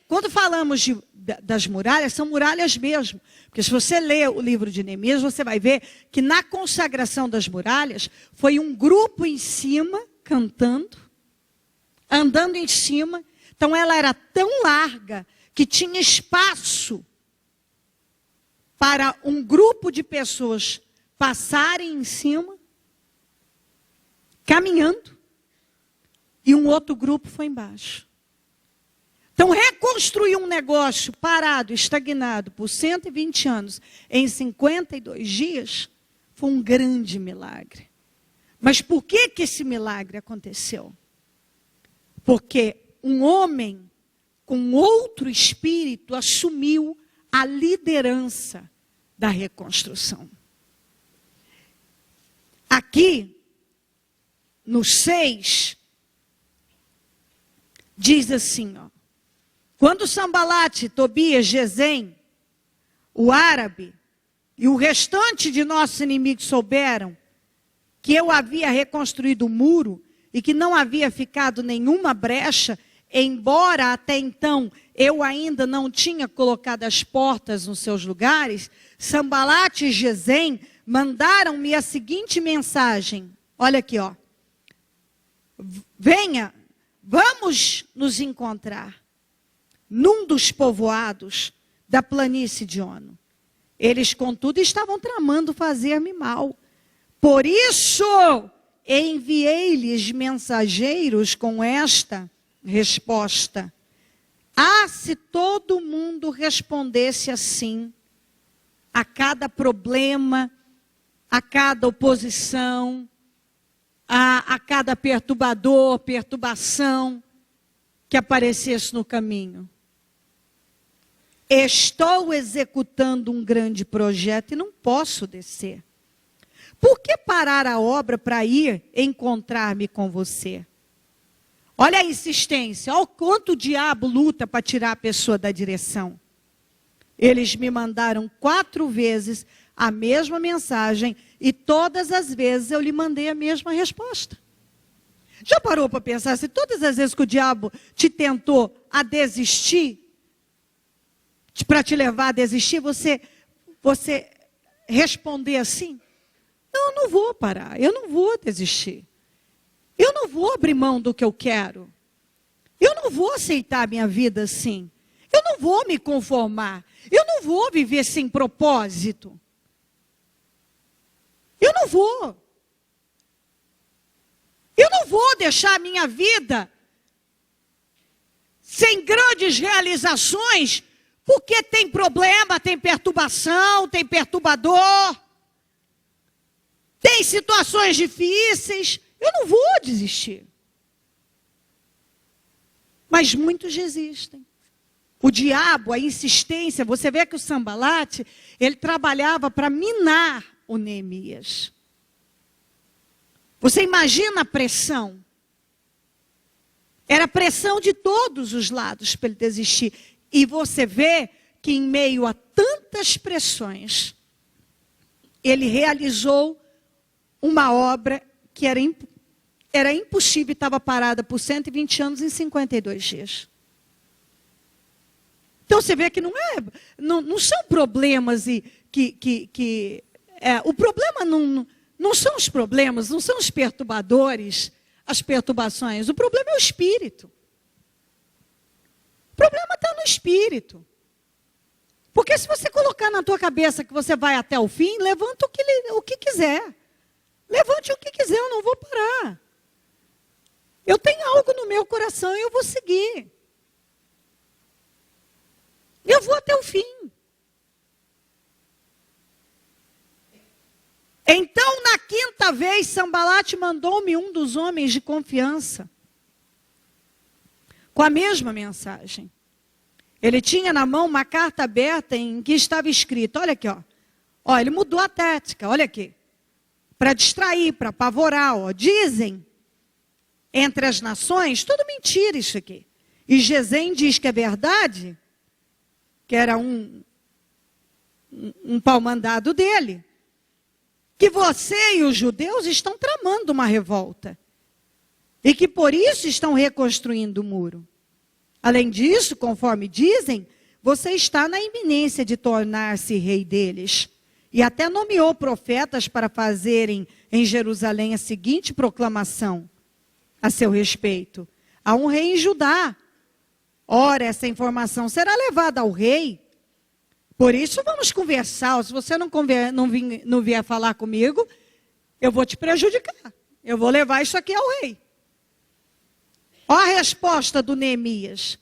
quando falamos das muralhas, são muralhas mesmo. Porque se você ler o livro de Neemias, você vai ver que na consagração das muralhas, foi um grupo em cima, cantando, andando em cima. Então ela era tão larga que tinha espaço para um grupo de pessoas passarem em cima, caminhando, e um outro grupo foi embaixo. Então, reconstruir um negócio parado, estagnado por 120 anos, em 52 dias, foi um grande milagre. Mas por que esse milagre aconteceu? Porque um homem com outro espírito assumiu a liderança da reconstrução. Aqui, no 6, diz assim, ó. Quando Sambalate, Tobias, Gesem, o árabe e o restante de nossos inimigos souberam que eu havia reconstruído o muro e que não havia ficado nenhuma brecha, embora até então eu ainda não tinha colocado as portas nos seus lugares, Sambalate e Gesem mandaram-me a seguinte mensagem. Olha aqui, ó. Venha, vamos nos encontrar num dos povoados da planície de Ono. Eles, contudo, estavam tramando fazer-me mal. Por isso, enviei-lhes mensageiros com esta resposta: ah, se todo mundo respondesse assim, a cada problema, a cada oposição, a cada perturbação que aparecesse no caminho. Estou executando um grande projeto e não posso descer. Por que parar a obra para ir encontrar-me com você? Olha a insistência, olha o quanto o diabo luta para tirar a pessoa da direção. Eles me mandaram 4 vezes a mesma mensagem e todas as vezes eu lhe mandei a mesma resposta. Já parou para pensar, se todas as vezes que o diabo te tentou a desistir, para te levar a desistir, você responder assim: não, eu não vou parar, eu não vou desistir. Eu não vou abrir mão do que eu quero. Eu não vou aceitar a minha vida assim. Eu não vou me conformar. Eu não vou viver sem propósito. Eu não vou. Eu não vou deixar a minha vida sem grandes realizações, porque tem problema, tem perturbação, tem perturbador, tem situações difíceis. Eu não vou desistir. Mas muitos desistem. O diabo, a insistência, você vê que o Sambalate, ele trabalhava para minar o Neemias. Você imagina a pressão. Era pressão de todos os lados para ele desistir. E você vê que em meio a tantas pressões, ele realizou uma obra que era impossível e estava parada por 120 anos em 52 dias. Então você vê que não são problemas o problema não são os problemas, não são os perturbadores, as perturbações. O problema é o espírito. O problema está no espírito. Porque se você colocar na tua cabeça que você vai até o fim, levanta o que quiser. Levante o que quiser, eu não vou parar. Eu tenho algo no meu coração e eu vou seguir. Eu vou até o fim. Então, na 5ª vez, Sambalate mandou-me um dos homens de confiança, com a mesma mensagem. Ele tinha na mão uma carta aberta em que estava escrito, olha aqui, ó, ele mudou a tática, olha aqui, para distrair, para apavorar, dizem entre as nações, tudo mentira isso aqui. E Gesem diz que é verdade, que era um pau-mandado dele, que você e os judeus estão tramando uma revolta. E que por isso estão reconstruindo o muro. Além disso, conforme dizem, você está na iminência de tornar-se rei deles. E até nomeou profetas para fazerem em Jerusalém a seguinte proclamação a seu respeito: há um rei em Judá. Ora, essa informação será levada ao rei. Por isso vamos conversar. Se você não vier falar comigo, eu vou te prejudicar. Eu vou levar isso aqui ao rei. Olha a resposta do Neemias.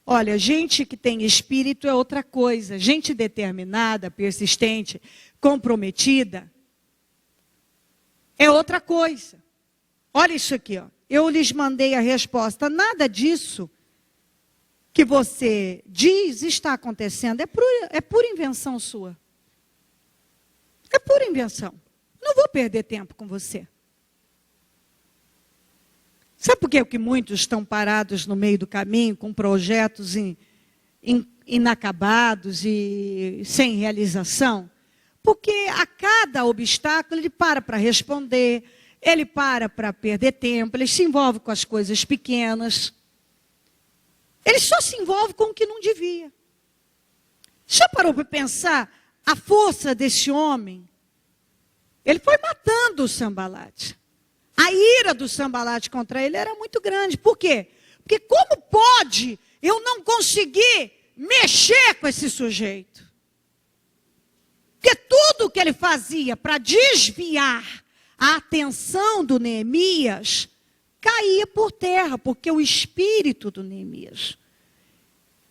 Olha, gente que tem espírito é outra coisa. Gente determinada, persistente, comprometida, é outra coisa. Olha isso aqui, ó. Eu lhes mandei a resposta. Nada disso que você diz está acontecendo. É pura invenção sua. É pura invenção. Não vou perder tempo com você. Sabe por que muitos estão parados no meio do caminho, com projetos inacabados e sem realização? Porque a cada obstáculo ele para responder, ele para perder tempo, ele se envolve com as coisas pequenas. Ele só se envolve com o que não devia. Já parou para pensar a força desse homem? Ele foi matando o Sambalate. A ira do Sambalate contra ele era muito grande. Por quê? Porque como pode eu não conseguir mexer com esse sujeito? Porque tudo que ele fazia para desviar a atenção do Neemias caía por terra, porque o espírito do Neemias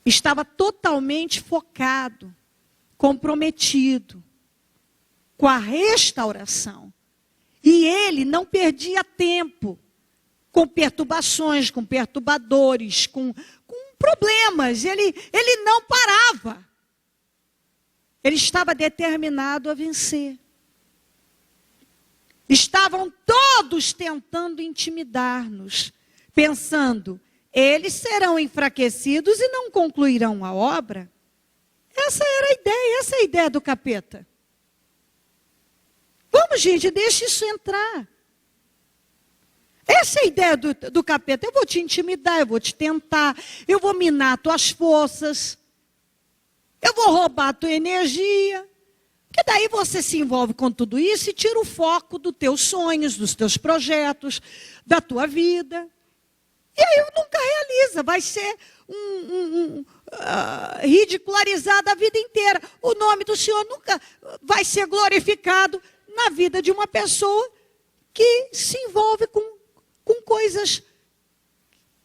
estava totalmente focado, comprometido com a restauração. E ele não perdia tempo com perturbações, com perturbadores, com problemas. Ele não parava. Ele estava determinado a vencer. Estavam todos tentando intimidar-nos, pensando, eles serão enfraquecidos e não concluirão a obra. Essa era a ideia, essa é a ideia do capeta. Vamos, gente, deixa isso entrar. Essa é a ideia do capeta. Eu vou te intimidar, eu vou te tentar, eu vou minar tuas forças, eu vou roubar a tua energia. Porque daí você se envolve com tudo isso e tira o foco dos teus sonhos, dos teus projetos, da tua vida. E aí nunca realiza, vai ser ridicularizado a vida inteira. O nome do Senhor nunca vai ser glorificado na vida de uma pessoa que se envolve com coisas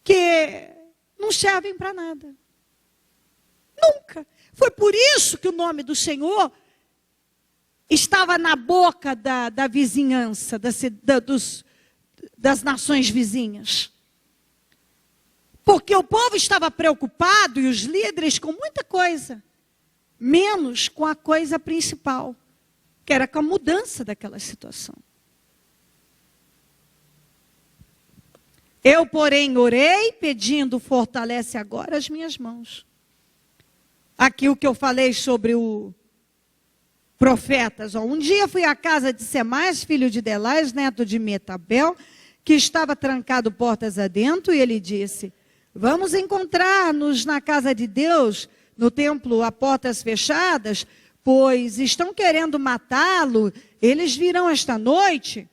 que não servem para nada. Nunca. Foi por isso que o nome do Senhor estava na boca da vizinhança, das nações vizinhas. Porque o povo estava preocupado e os líderes com muita coisa, menos com a coisa principal, que era com a mudança daquela situação. Eu, porém, orei, pedindo, fortalece agora as minhas mãos. Aqui o que eu falei sobre o profetas. Um dia fui à casa de Semais, filho de Delais, neto de Metabel, que estava trancado portas adentro, e ele disse, vamos encontrar-nos na casa de Deus, no templo a portas fechadas, pois estão querendo matá-lo, eles virão esta noite.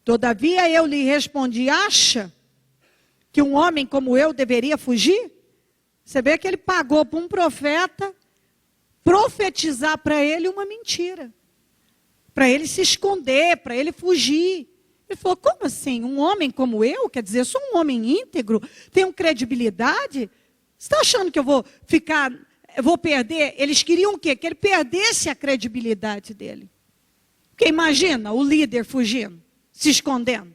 Todavia eu lhe respondi, acha que um homem como eu deveria fugir? Você vê que ele pagou para um profeta profetizar para ele uma mentira, para ele se esconder, para ele fugir. Ele falou, como assim? Um homem como eu, quer dizer, eu sou um homem íntegro, tenho credibilidade? Você está achando que eu vou perder? Eles queriam o quê? Que ele perdesse a credibilidade dele. Porque imagina o líder fugindo, se escondendo.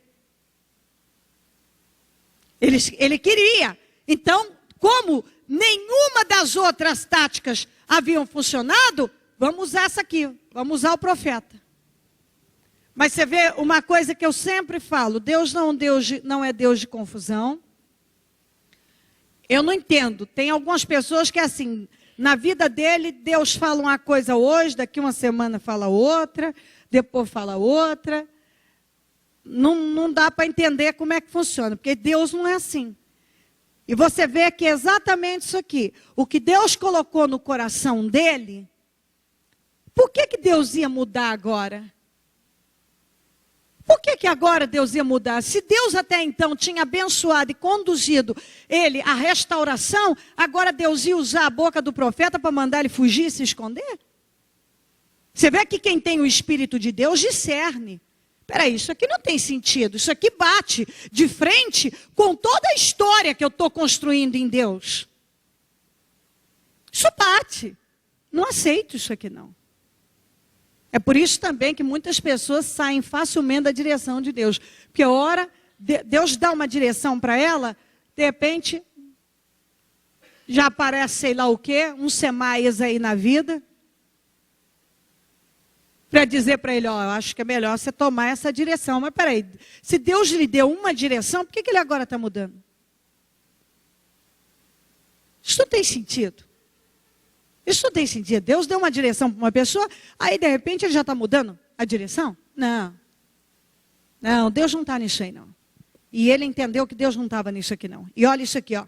Ele queria. Então, como nenhuma das outras táticas haviam funcionado, vamos usar essa aqui, vamos usar o profeta. Mas você vê uma coisa que eu sempre falo, Deus não é Deus de confusão. Eu não entendo, tem algumas pessoas que assim, na vida dele, Deus fala uma coisa hoje, daqui uma semana fala outra, depois fala outra. Não dá para entender como é que funciona, porque Deus não é assim. E você vê que é exatamente isso aqui. O que Deus colocou no coração dele, por que Deus ia mudar agora? Por que agora Deus ia mudar? Se Deus até então tinha abençoado e conduzido ele à restauração, agora Deus ia usar a boca do profeta para mandar ele fugir e se esconder? Você vê que quem tem o Espírito de Deus discerne. Peraí, isso aqui não tem sentido. Isso aqui bate de frente com toda a história que eu estou construindo em Deus. Isso bate. Não aceito isso aqui não. É por isso também que muitas pessoas saem facilmente da direção de Deus. Porque a hora, Deus dá uma direção para ela, de repente, já aparece sei lá o quê, um Semaias aí na vida, para dizer para ele, eu acho que é melhor você tomar essa direção. Mas peraí, se Deus lhe deu uma direção, por que ele agora está mudando? Isso não tem sentido. Isso não tem sentido. Deus deu uma direção para uma pessoa, aí de repente ele já está mudando a direção? Não. Não, Deus não está nisso aí não. E ele entendeu que Deus não estava nisso aqui não. E olha isso aqui, ó.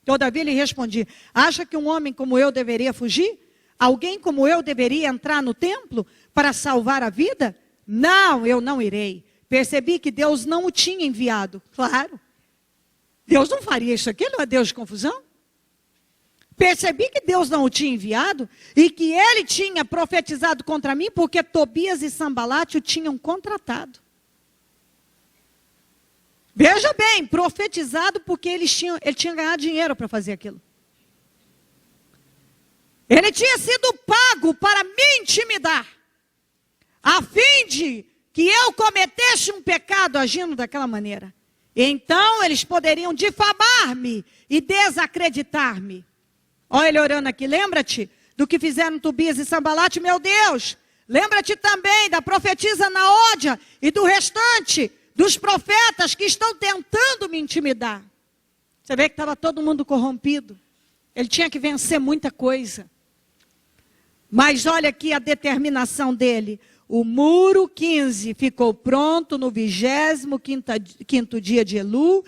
Todavia ele respondia, acha que um homem como eu deveria fugir? Alguém como eu deveria entrar no templo para salvar a vida? Não, eu não irei. Percebi que Deus não o tinha enviado. Claro. Deus não faria isso aqui, ele não é Deus de confusão. Percebi que Deus não o tinha enviado e que ele tinha profetizado contra mim porque Tobias e Sambalate o tinham contratado. Veja bem, profetizado porque ele tinha ganhado dinheiro para fazer aquilo. Ele tinha sido pago para me intimidar, a fim de que eu cometesse um pecado agindo daquela maneira. Então eles poderiam difamar-me e desacreditar-me. Olha ele orando aqui, lembra-te do que fizeram Tobias e Sambalate, meu Deus. Lembra-te também da profetisa Naódia e do restante dos profetas que estão tentando me intimidar. Você vê que estava todo mundo corrompido. Ele tinha que vencer muita coisa. Mas olha aqui a determinação dele. O muro 15 ficou pronto no 25º dia de Elu,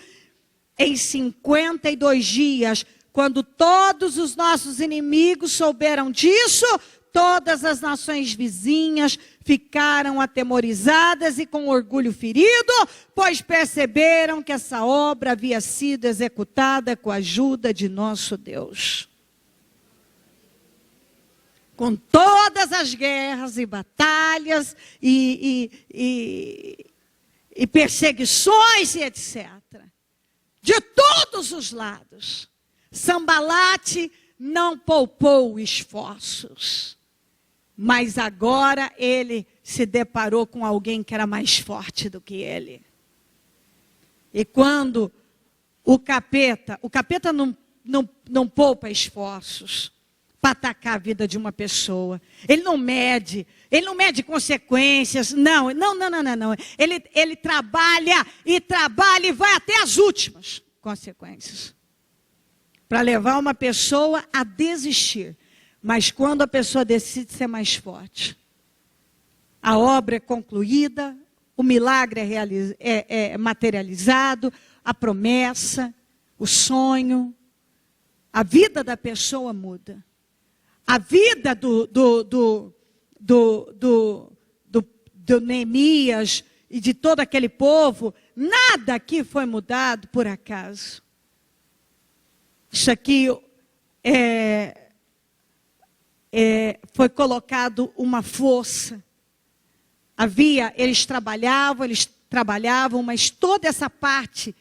em 52 dias. Quando todos os nossos inimigos souberam disso, todas as nações vizinhas ficaram atemorizadas e com orgulho ferido, pois perceberam que essa obra havia sido executada com a ajuda de nosso Deus. Com todas as guerras e batalhas e perseguições e etc. De todos os lados. Sambalate não poupou esforços. Mas agora ele se deparou com alguém que era mais forte do que ele. E quando o capeta não poupa esforços para atacar a vida de uma pessoa. Ele não mede consequências. Não. Ele trabalha e vai até as últimas consequências. Para levar uma pessoa a desistir. Mas quando a pessoa decide ser mais forte, a obra é concluída, o milagre é materializado, a promessa, o sonho, a vida da pessoa muda. A vida do Neemias e de todo aquele povo, nada aqui foi mudado por acaso. Isso aqui foi colocado uma força. Eles trabalhavam, mas toda essa parte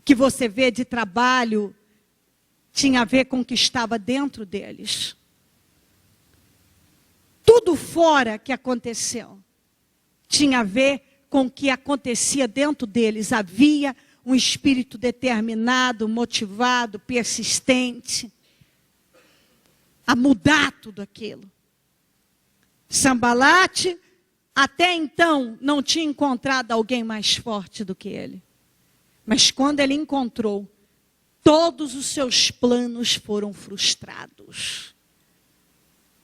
que você vê de trabalho tinha a ver com o que estava dentro deles. Tudo fora que aconteceu tinha a ver com o que acontecia dentro deles. Havia um espírito determinado, motivado, persistente, a mudar tudo aquilo. Sambalate, até então, não tinha encontrado alguém mais forte do que ele. Mas quando ele encontrou, todos os seus planos foram frustrados.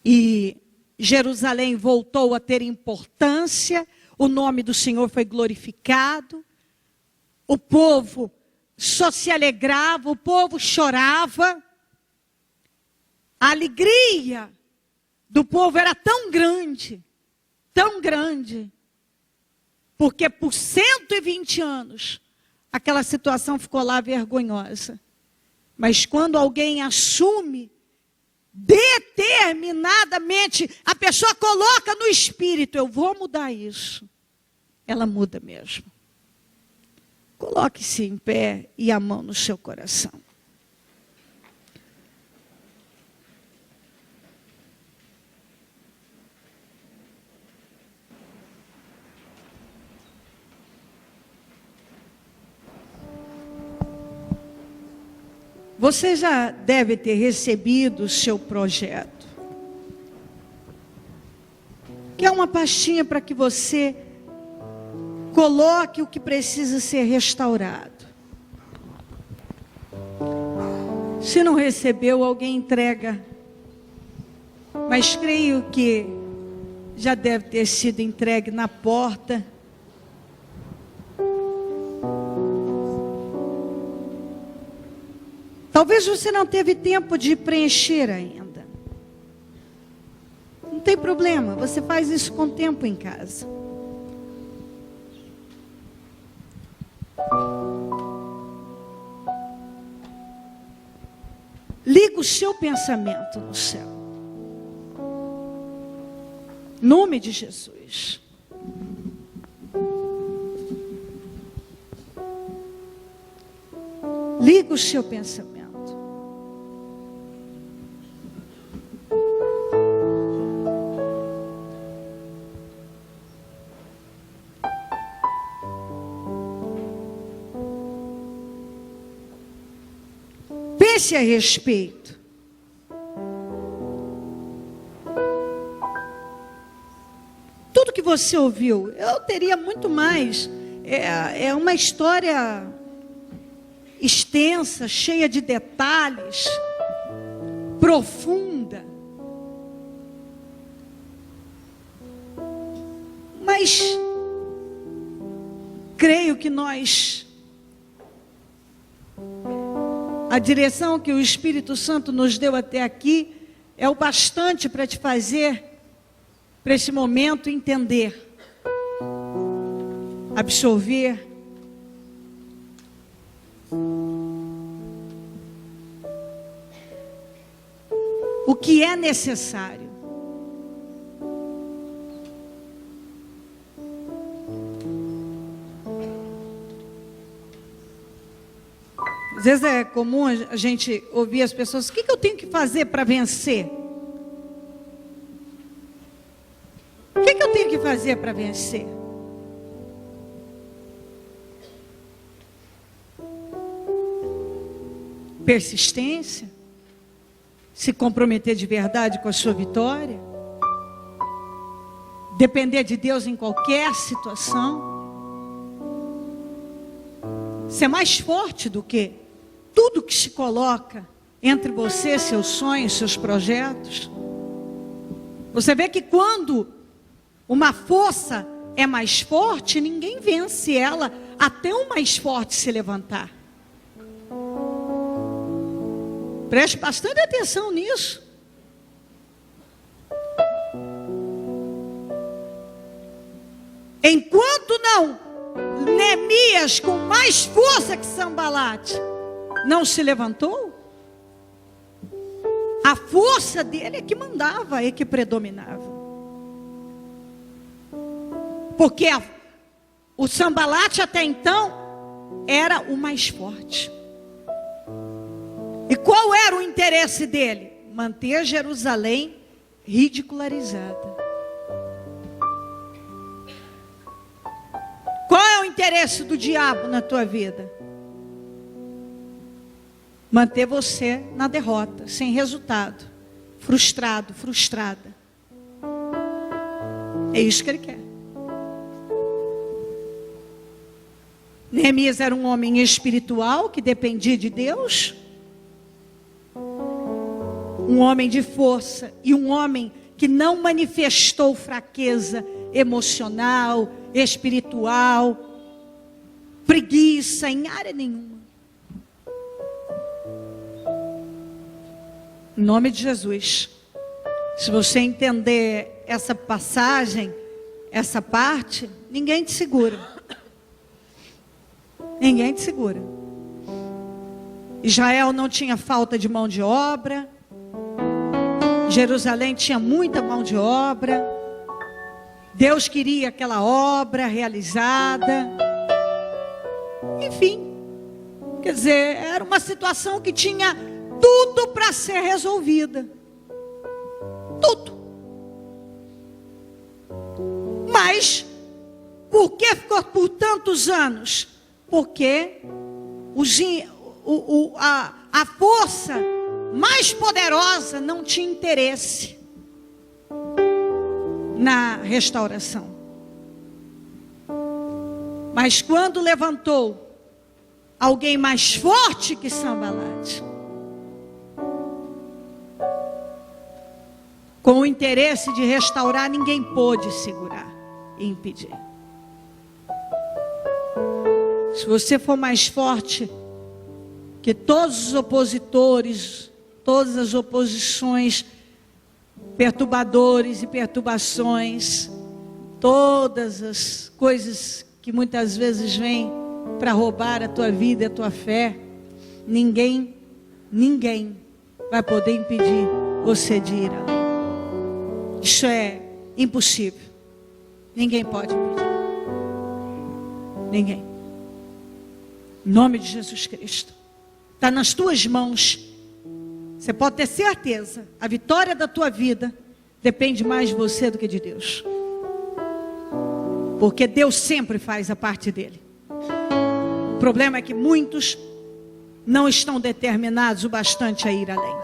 E Jerusalém voltou a ter importância, o nome do Senhor foi glorificado, o povo só se alegrava, o povo chorava. A alegria do povo era tão grande, porque por 120 anos, aquela situação ficou lá vergonhosa. Mas quando alguém assume, determinadamente, a pessoa coloca no espírito, eu vou mudar isso. Ela muda mesmo. Coloque-se em pé e a mão no seu coração. Você já deve ter recebido o seu projeto. Que é uma pastinha para que você coloque o que precisa ser restaurado. Se não recebeu, alguém entrega. Mas creio que já deve ter sido entregue na porta. Talvez você não teve tempo de preencher ainda. Não tem problema, você faz isso com tempo em casa. o seu pensamento no céu. Em nome de Jesus. Liga o seu pensamento. Pense a respeito. Tudo que você ouviu, eu teria muito mais. É uma história extensa, cheia de detalhes, profunda. Mas creio que a direção que o Espírito Santo nos deu até aqui é o bastante para te fazer, para esse momento, entender, absorver. O que é necessário. Às vezes é comum a gente ouvir as pessoas: o que eu tenho que fazer para vencer? O que eu tenho que fazer para vencer? Persistência, se comprometer de verdade com a sua vitória, depender de Deus em qualquer situação, ser mais forte do que tudo que se coloca entre você, seus sonhos, seus projetos. Você vê que quando uma força é mais forte, ninguém vence ela até o mais forte se levantar. Preste bastante atenção nisso. Enquanto não, Neemias, com mais força que Sambalate, não se levantou, a força dele é que mandava, é que predominava. Porque o Sambalate até então era o mais forte. E qual era o interesse dele? Manter Jerusalém ridicularizada. Qual é o interesse do diabo na tua vida? Manter você na derrota, sem resultado, frustrado, frustrada. É isso que ele quer. Neemias era um homem espiritual que dependia de Deus, um homem de força e um homem que não manifestou fraqueza emocional, espiritual, preguiça em área nenhuma. Em nome de Jesus. Se você entender essa passagem, essa parte, ninguém te segura. Ninguém te segura. Israel não tinha falta de mão de obra. Jerusalém tinha muita mão de obra. Deus queria aquela obra realizada. Enfim, quer dizer, era uma situação que tinha tudo para ser resolvida. Tudo. Mas, por que ficou por tantos anos? Porque a força mais poderosa não tinha interesse na restauração. Mas quando levantou alguém mais forte que Sambalate, com o interesse de restaurar, ninguém pôde segurar e impedir. Se você for mais forte que todos os opositores, todas as oposições, perturbadores e perturbações, todas as coisas que muitas vezes vêm para roubar a tua vida, a tua fé, ninguém vai poder impedir você de ir além. Isso é impossível. Ninguém pode impedir. Ninguém. Em nome de Jesus Cristo. Está nas tuas mãos. Você pode ter certeza. A vitória da tua vida depende mais de você do que de Deus. Porque Deus sempre faz a parte dele. O problema é que muitos não estão determinados o bastante a ir além.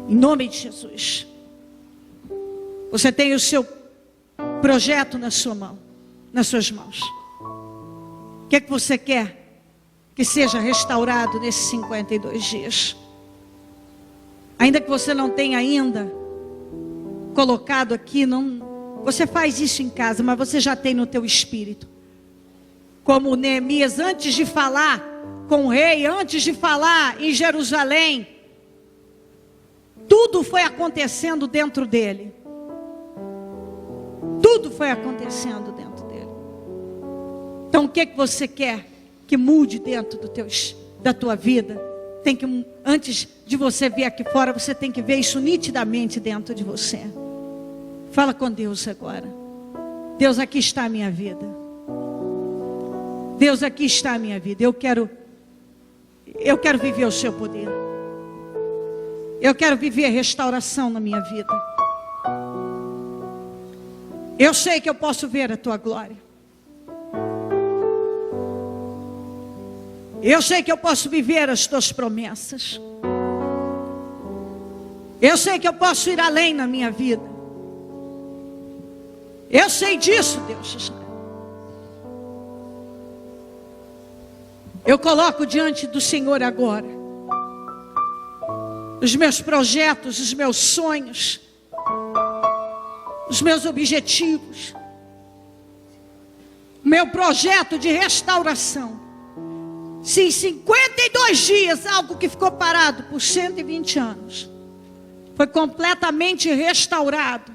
Em nome de Jesus. Você tem o seu projeto na sua mão, nas suas mãos. O que é que você quer que seja restaurado nesses 52 dias? Ainda que você não tenha ainda colocado aqui, você faz isso em casa, mas você já tem no teu espírito. Como Neemias, antes de falar com o rei, antes de falar em Jerusalém, tudo foi acontecendo dentro dele. Tudo foi acontecendo dentro dele. Então o que é que você quer que mude dentro da tua vida? Antes de você ver aqui fora, você tem que ver isso nitidamente dentro de você. Fala com Deus agora. Deus, aqui está a minha vida. Deus, aqui está a minha vida. Eu quero viver o seu poder. Eu quero viver a restauração na minha vida. Eu sei que eu posso ver a tua glória. Eu sei que eu posso viver as tuas promessas. Eu sei que eu posso ir além na minha vida. Eu sei disso, Deus de Israel. Eu coloco diante do Senhor agora os meus projetos, os meus sonhos, os meus objetivos, o meu projeto de restauração. Se em 52 dias, algo que ficou parado por 120 anos, foi completamente restaurado,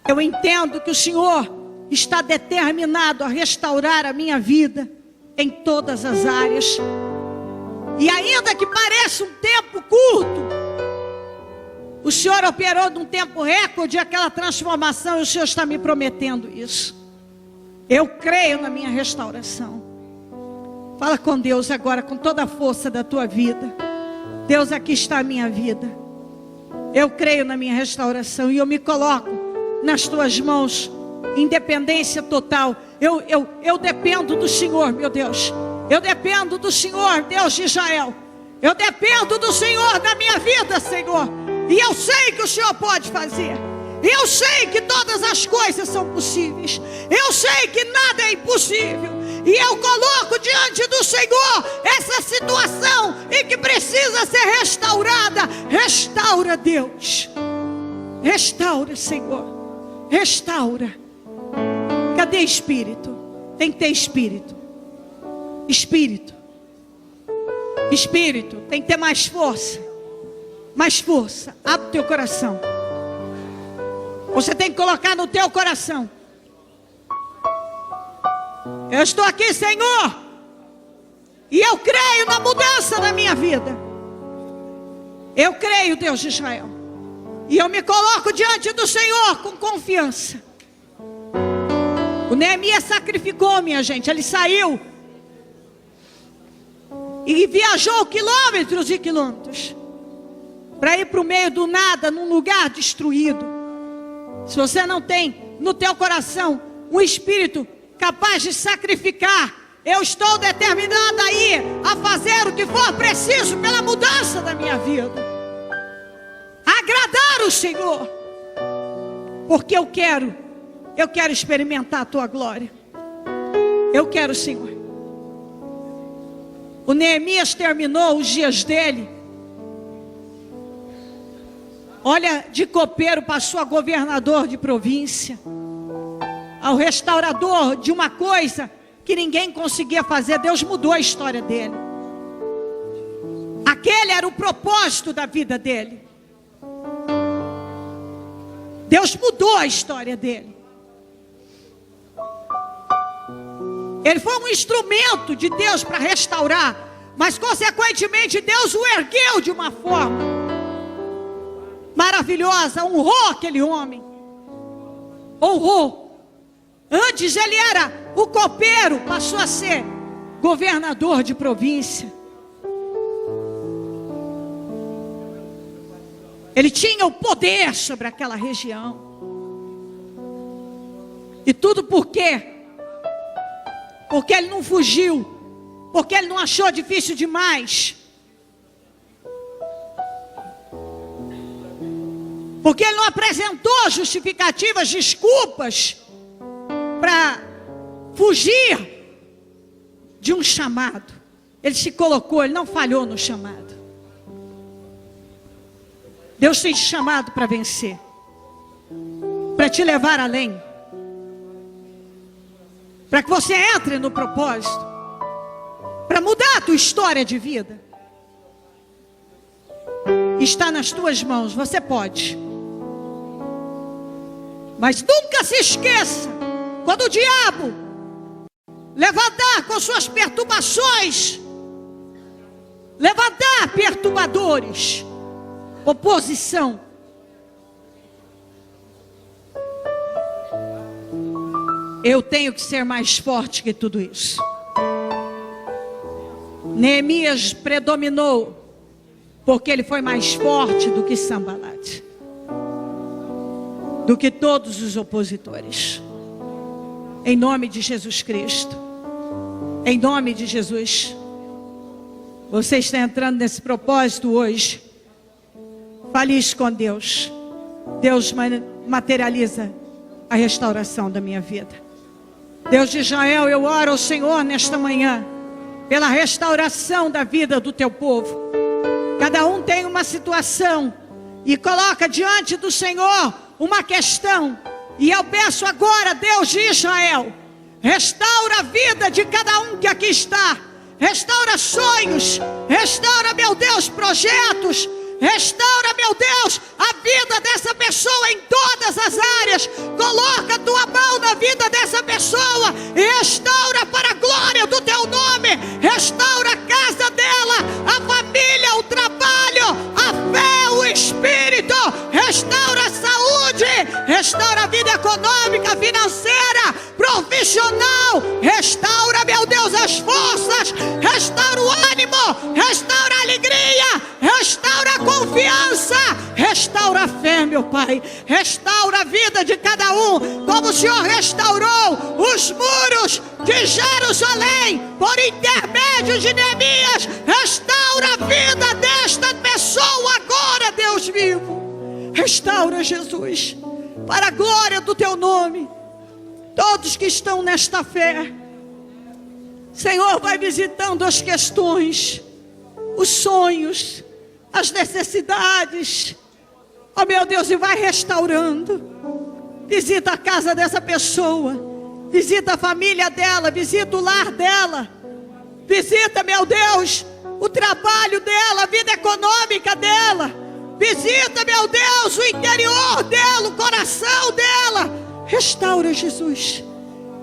eu entendo que o Senhor está determinado a restaurar a minha vida em todas as áreas. E ainda que pareça um tempo curto, o Senhor operou num tempo recorde aquela transformação, e o Senhor está me prometendo isso. Eu creio na minha restauração. Fala com Deus agora, com toda a força da tua vida. Deus, aqui está a minha vida. Eu creio na minha restauração e eu me coloco nas tuas mãos, independência total. Eu dependo do Senhor, meu Deus. Eu dependo do Senhor, Deus de Israel. Eu dependo do Senhor da minha vida, Senhor. E eu sei que o Senhor pode fazer. Eu sei que todas as coisas são possíveis. Eu sei que nada é impossível. E eu coloco diante do Senhor essa situação em que precisa ser restaurada. Restaura, Deus. Restaura, Senhor. Restaura. Cadê espírito? Tem que ter espírito. Espírito. Espírito. Tem que ter mais força. Mais força. Abre o teu coração. Você tem que colocar no teu coração: eu estou aqui, Senhor, e eu creio na mudança da minha vida. Eu creio, Deus de Israel, e eu me coloco diante do Senhor com confiança. O Neemias sacrificou, minha gente. Ele saiu e viajou quilômetros e quilômetros para ir para o meio do nada, num lugar destruído. Se você não tem no teu coração um espírito capaz de sacrificar, eu estou determinada a ir a fazer o que for preciso pela mudança da minha vida, agradar o Senhor, porque eu quero experimentar a tua glória. Eu quero, Senhor. O Neemias terminou os dias dele, olha, de copeiro passou a governador de província, ao restaurador de uma coisa que ninguém conseguia fazer. Deus mudou a história dele. Aquele era o propósito da vida dele. Deus mudou a história dele. Ele foi um instrumento de Deus para restaurar mas consequentemente Deus o ergueu de uma forma maravilhosa, honrou aquele homem, honrou. Antes ele era o copeiro, passou a ser governador de província. Ele tinha o poder sobre aquela região. E tudo por quê? Porque ele não fugiu, porque ele não achou difícil demais, porque ele não apresentou justificativas, desculpas para fugir de um chamado. Ele se colocou, ele não falhou no chamado. Deus tem te chamado para vencer, para te levar além, para que você entre no propósito, para mudar a tua história de vida. Está nas tuas mãos, você pode. Mas nunca se esqueça, quando o diabo levantar com suas perturbações, levantar perturbadores, oposição, eu tenho que ser mais forte que tudo isso. Neemias predominou, porque ele foi mais forte do que Sambalat, do que todos os opositores. Em nome de Jesus Cristo, em nome de Jesus, você está entrando nesse propósito hoje. Fale isso com Deus. Deus materializa a restauração da minha vida. Deus de Israel, eu oro ao Senhor nesta manhã pela restauração da vida do teu povo. Cada um tem uma situação e coloca diante do Senhor uma questão. E eu peço agora, Deus de Israel, restaura a vida de cada um que aqui está. Restaura sonhos, restaura, meu Deus, projetos. Restaura, meu Deus, a vida dessa pessoa em todas as áreas. Coloca a tua mão na vida dessa pessoa e restaura para a glória do teu nome. Restaura a casa dela, a família, o trabalho, a fé, o espírito. Restaura a saúde, restaura a vida econômica, financeira, profissional. Restaura, meu Deus, as forças. Restaura o ânimo, restaura a alegria, restaura a confiança, restaura a fé, meu Pai. Restaura a vida de cada um, como o Senhor restaurou os muros de Jerusalém por intermédio de Neemias. Restaura a vida desta pessoa agora, Deus vivo. Restaura, Jesus, para a glória do teu nome. Todos que estão nesta fé, Senhor, vai visitando as questões, os sonhos, as necessidades, oh meu Deus, e vai restaurando. Visita a casa dessa pessoa, visita a família dela, visita o lar dela, visita, meu Deus, o trabalho dela, a vida econômica dela, visita, meu Deus, o interior dela, o coração dela. Restaura, Jesus.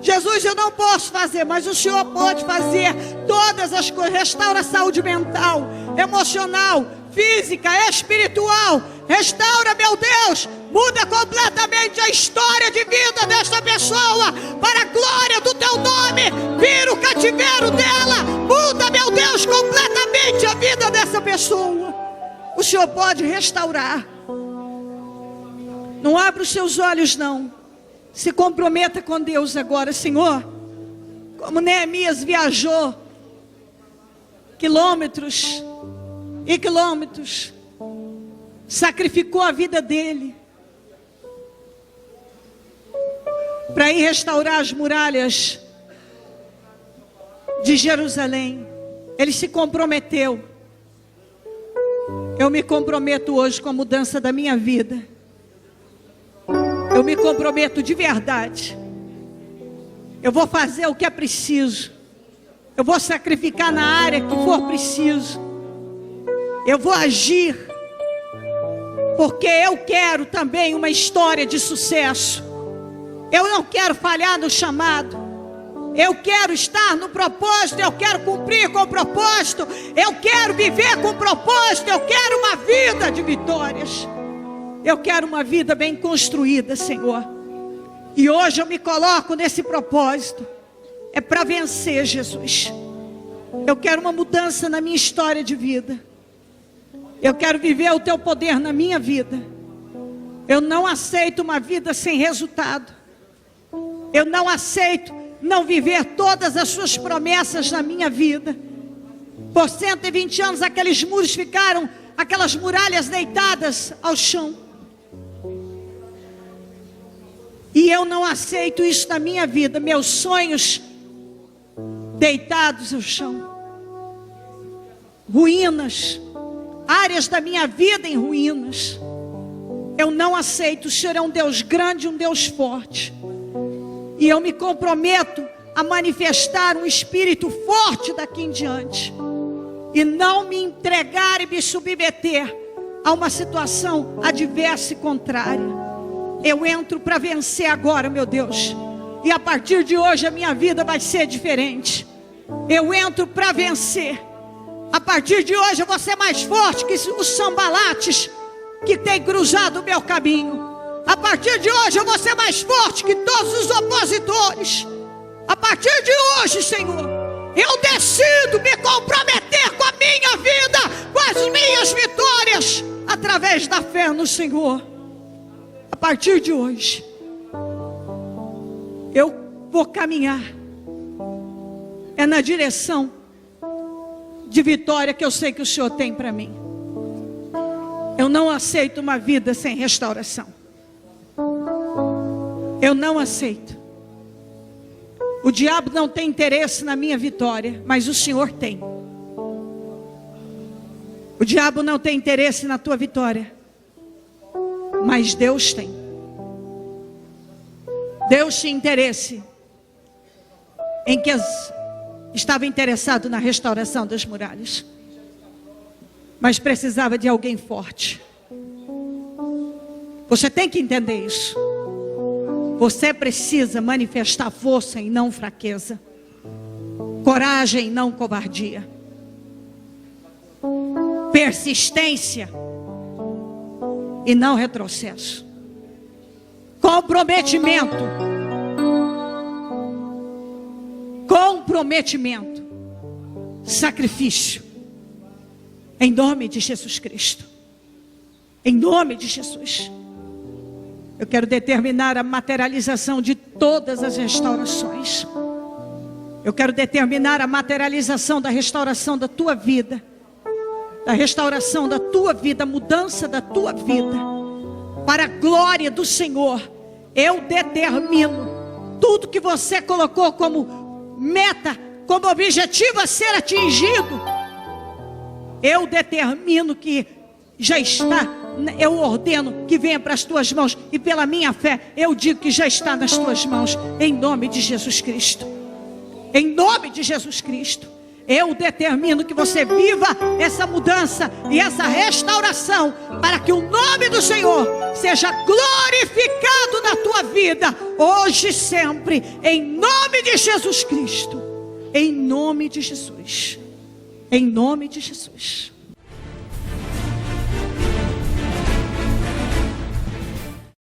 Jesus, eu não posso fazer, mas o Senhor pode fazer todas as coisas. Restaura a saúde mental, emocional, física, espiritual. Restaura, meu Deus, muda completamente a história de vida desta pessoa, para a glória do teu nome. Vira o cativeiro dela, muda, meu Deus, completamente a vida dessa pessoa. O Senhor pode restaurar. Não abra os seus olhos, não. Se comprometa com Deus agora, Senhor. Como Neemias viajou quilômetros e quilômetros, sacrificou a vida dele para ir restaurar as muralhas de Jerusalém. Ele se comprometeu. Eu me comprometo hoje com a mudança da minha vida. Eu me comprometo de verdade. Eu vou fazer o que é preciso. Eu vou sacrificar na área que for preciso. Eu vou agir, porque eu quero também uma história de sucesso. Eu não quero falhar no chamado. Eu quero estar no propósito, eu quero cumprir com o propósito, eu quero viver com o propósito, eu quero uma vida de vitórias. Eu quero uma vida bem construída, Senhor. E hoje eu me coloco nesse propósito. É para vencer, Jesus. Eu quero uma mudança na minha história de vida. Eu quero viver o teu poder na minha vida. Eu não aceito uma vida sem resultado. Eu não aceito não viver todas as suas promessas na minha vida. Por 120 anos aqueles muros ficaram, aquelas muralhas deitadas ao chão. E eu não aceito isso na minha vida. Meus sonhos deitados ao chão. Ruínas. Áreas da minha vida em ruínas. Eu não aceito. O Senhor é um Deus grande, um Deus forte. E eu me comprometo a manifestar um espírito forte daqui em diante. E não me entregar e me submeter a uma situação adversa e contrária. Eu entro para vencer agora, meu Deus. E a partir de hoje a minha vida vai ser diferente. Eu entro para vencer. A partir de hoje eu vou ser mais forte que os sambalates que têm cruzado o meu caminho. A partir de hoje eu vou ser mais forte que todos os opositores. A partir de hoje, Senhor, eu decido me comprometer com a minha vida, com as minhas vitórias, através da fé no Senhor. A partir de hoje, eu vou caminhar na direção de vitória que eu sei que o Senhor tem para mim. Eu não aceito uma vida sem restauração. Eu não aceito. O diabo não tem interesse na minha vitória, mas o Senhor tem. O diabo não tem interesse na tua vitória, mas Deus tem. Deus tinha interesse em que estava interessado na restauração das muralhas, mas precisava de alguém forte. Você tem que entender isso. Você precisa manifestar força e não fraqueza, coragem e não covardia, persistência e não retrocesso, comprometimento, sacrifício, em nome de Jesus Cristo. Em nome de Jesus. Eu quero determinar a materialização de todas as restaurações. Eu quero determinar a materialização da restauração da tua vida. Da restauração da tua vida, a mudança da tua vida. Para a glória do Senhor, eu determino tudo que você colocou como meta, como objetivo a ser atingido. Eu determino que já está. Eu ordeno que venha para as tuas mãos. E pela minha fé eu digo que já está nas tuas mãos. Em nome de Jesus Cristo. Em nome de Jesus Cristo. Eu determino que você viva essa mudança e essa restauração, para que o nome do Senhor seja glorificado na tua vida, hoje e sempre. Em nome de Jesus Cristo. Em nome de Jesus. Em nome de Jesus.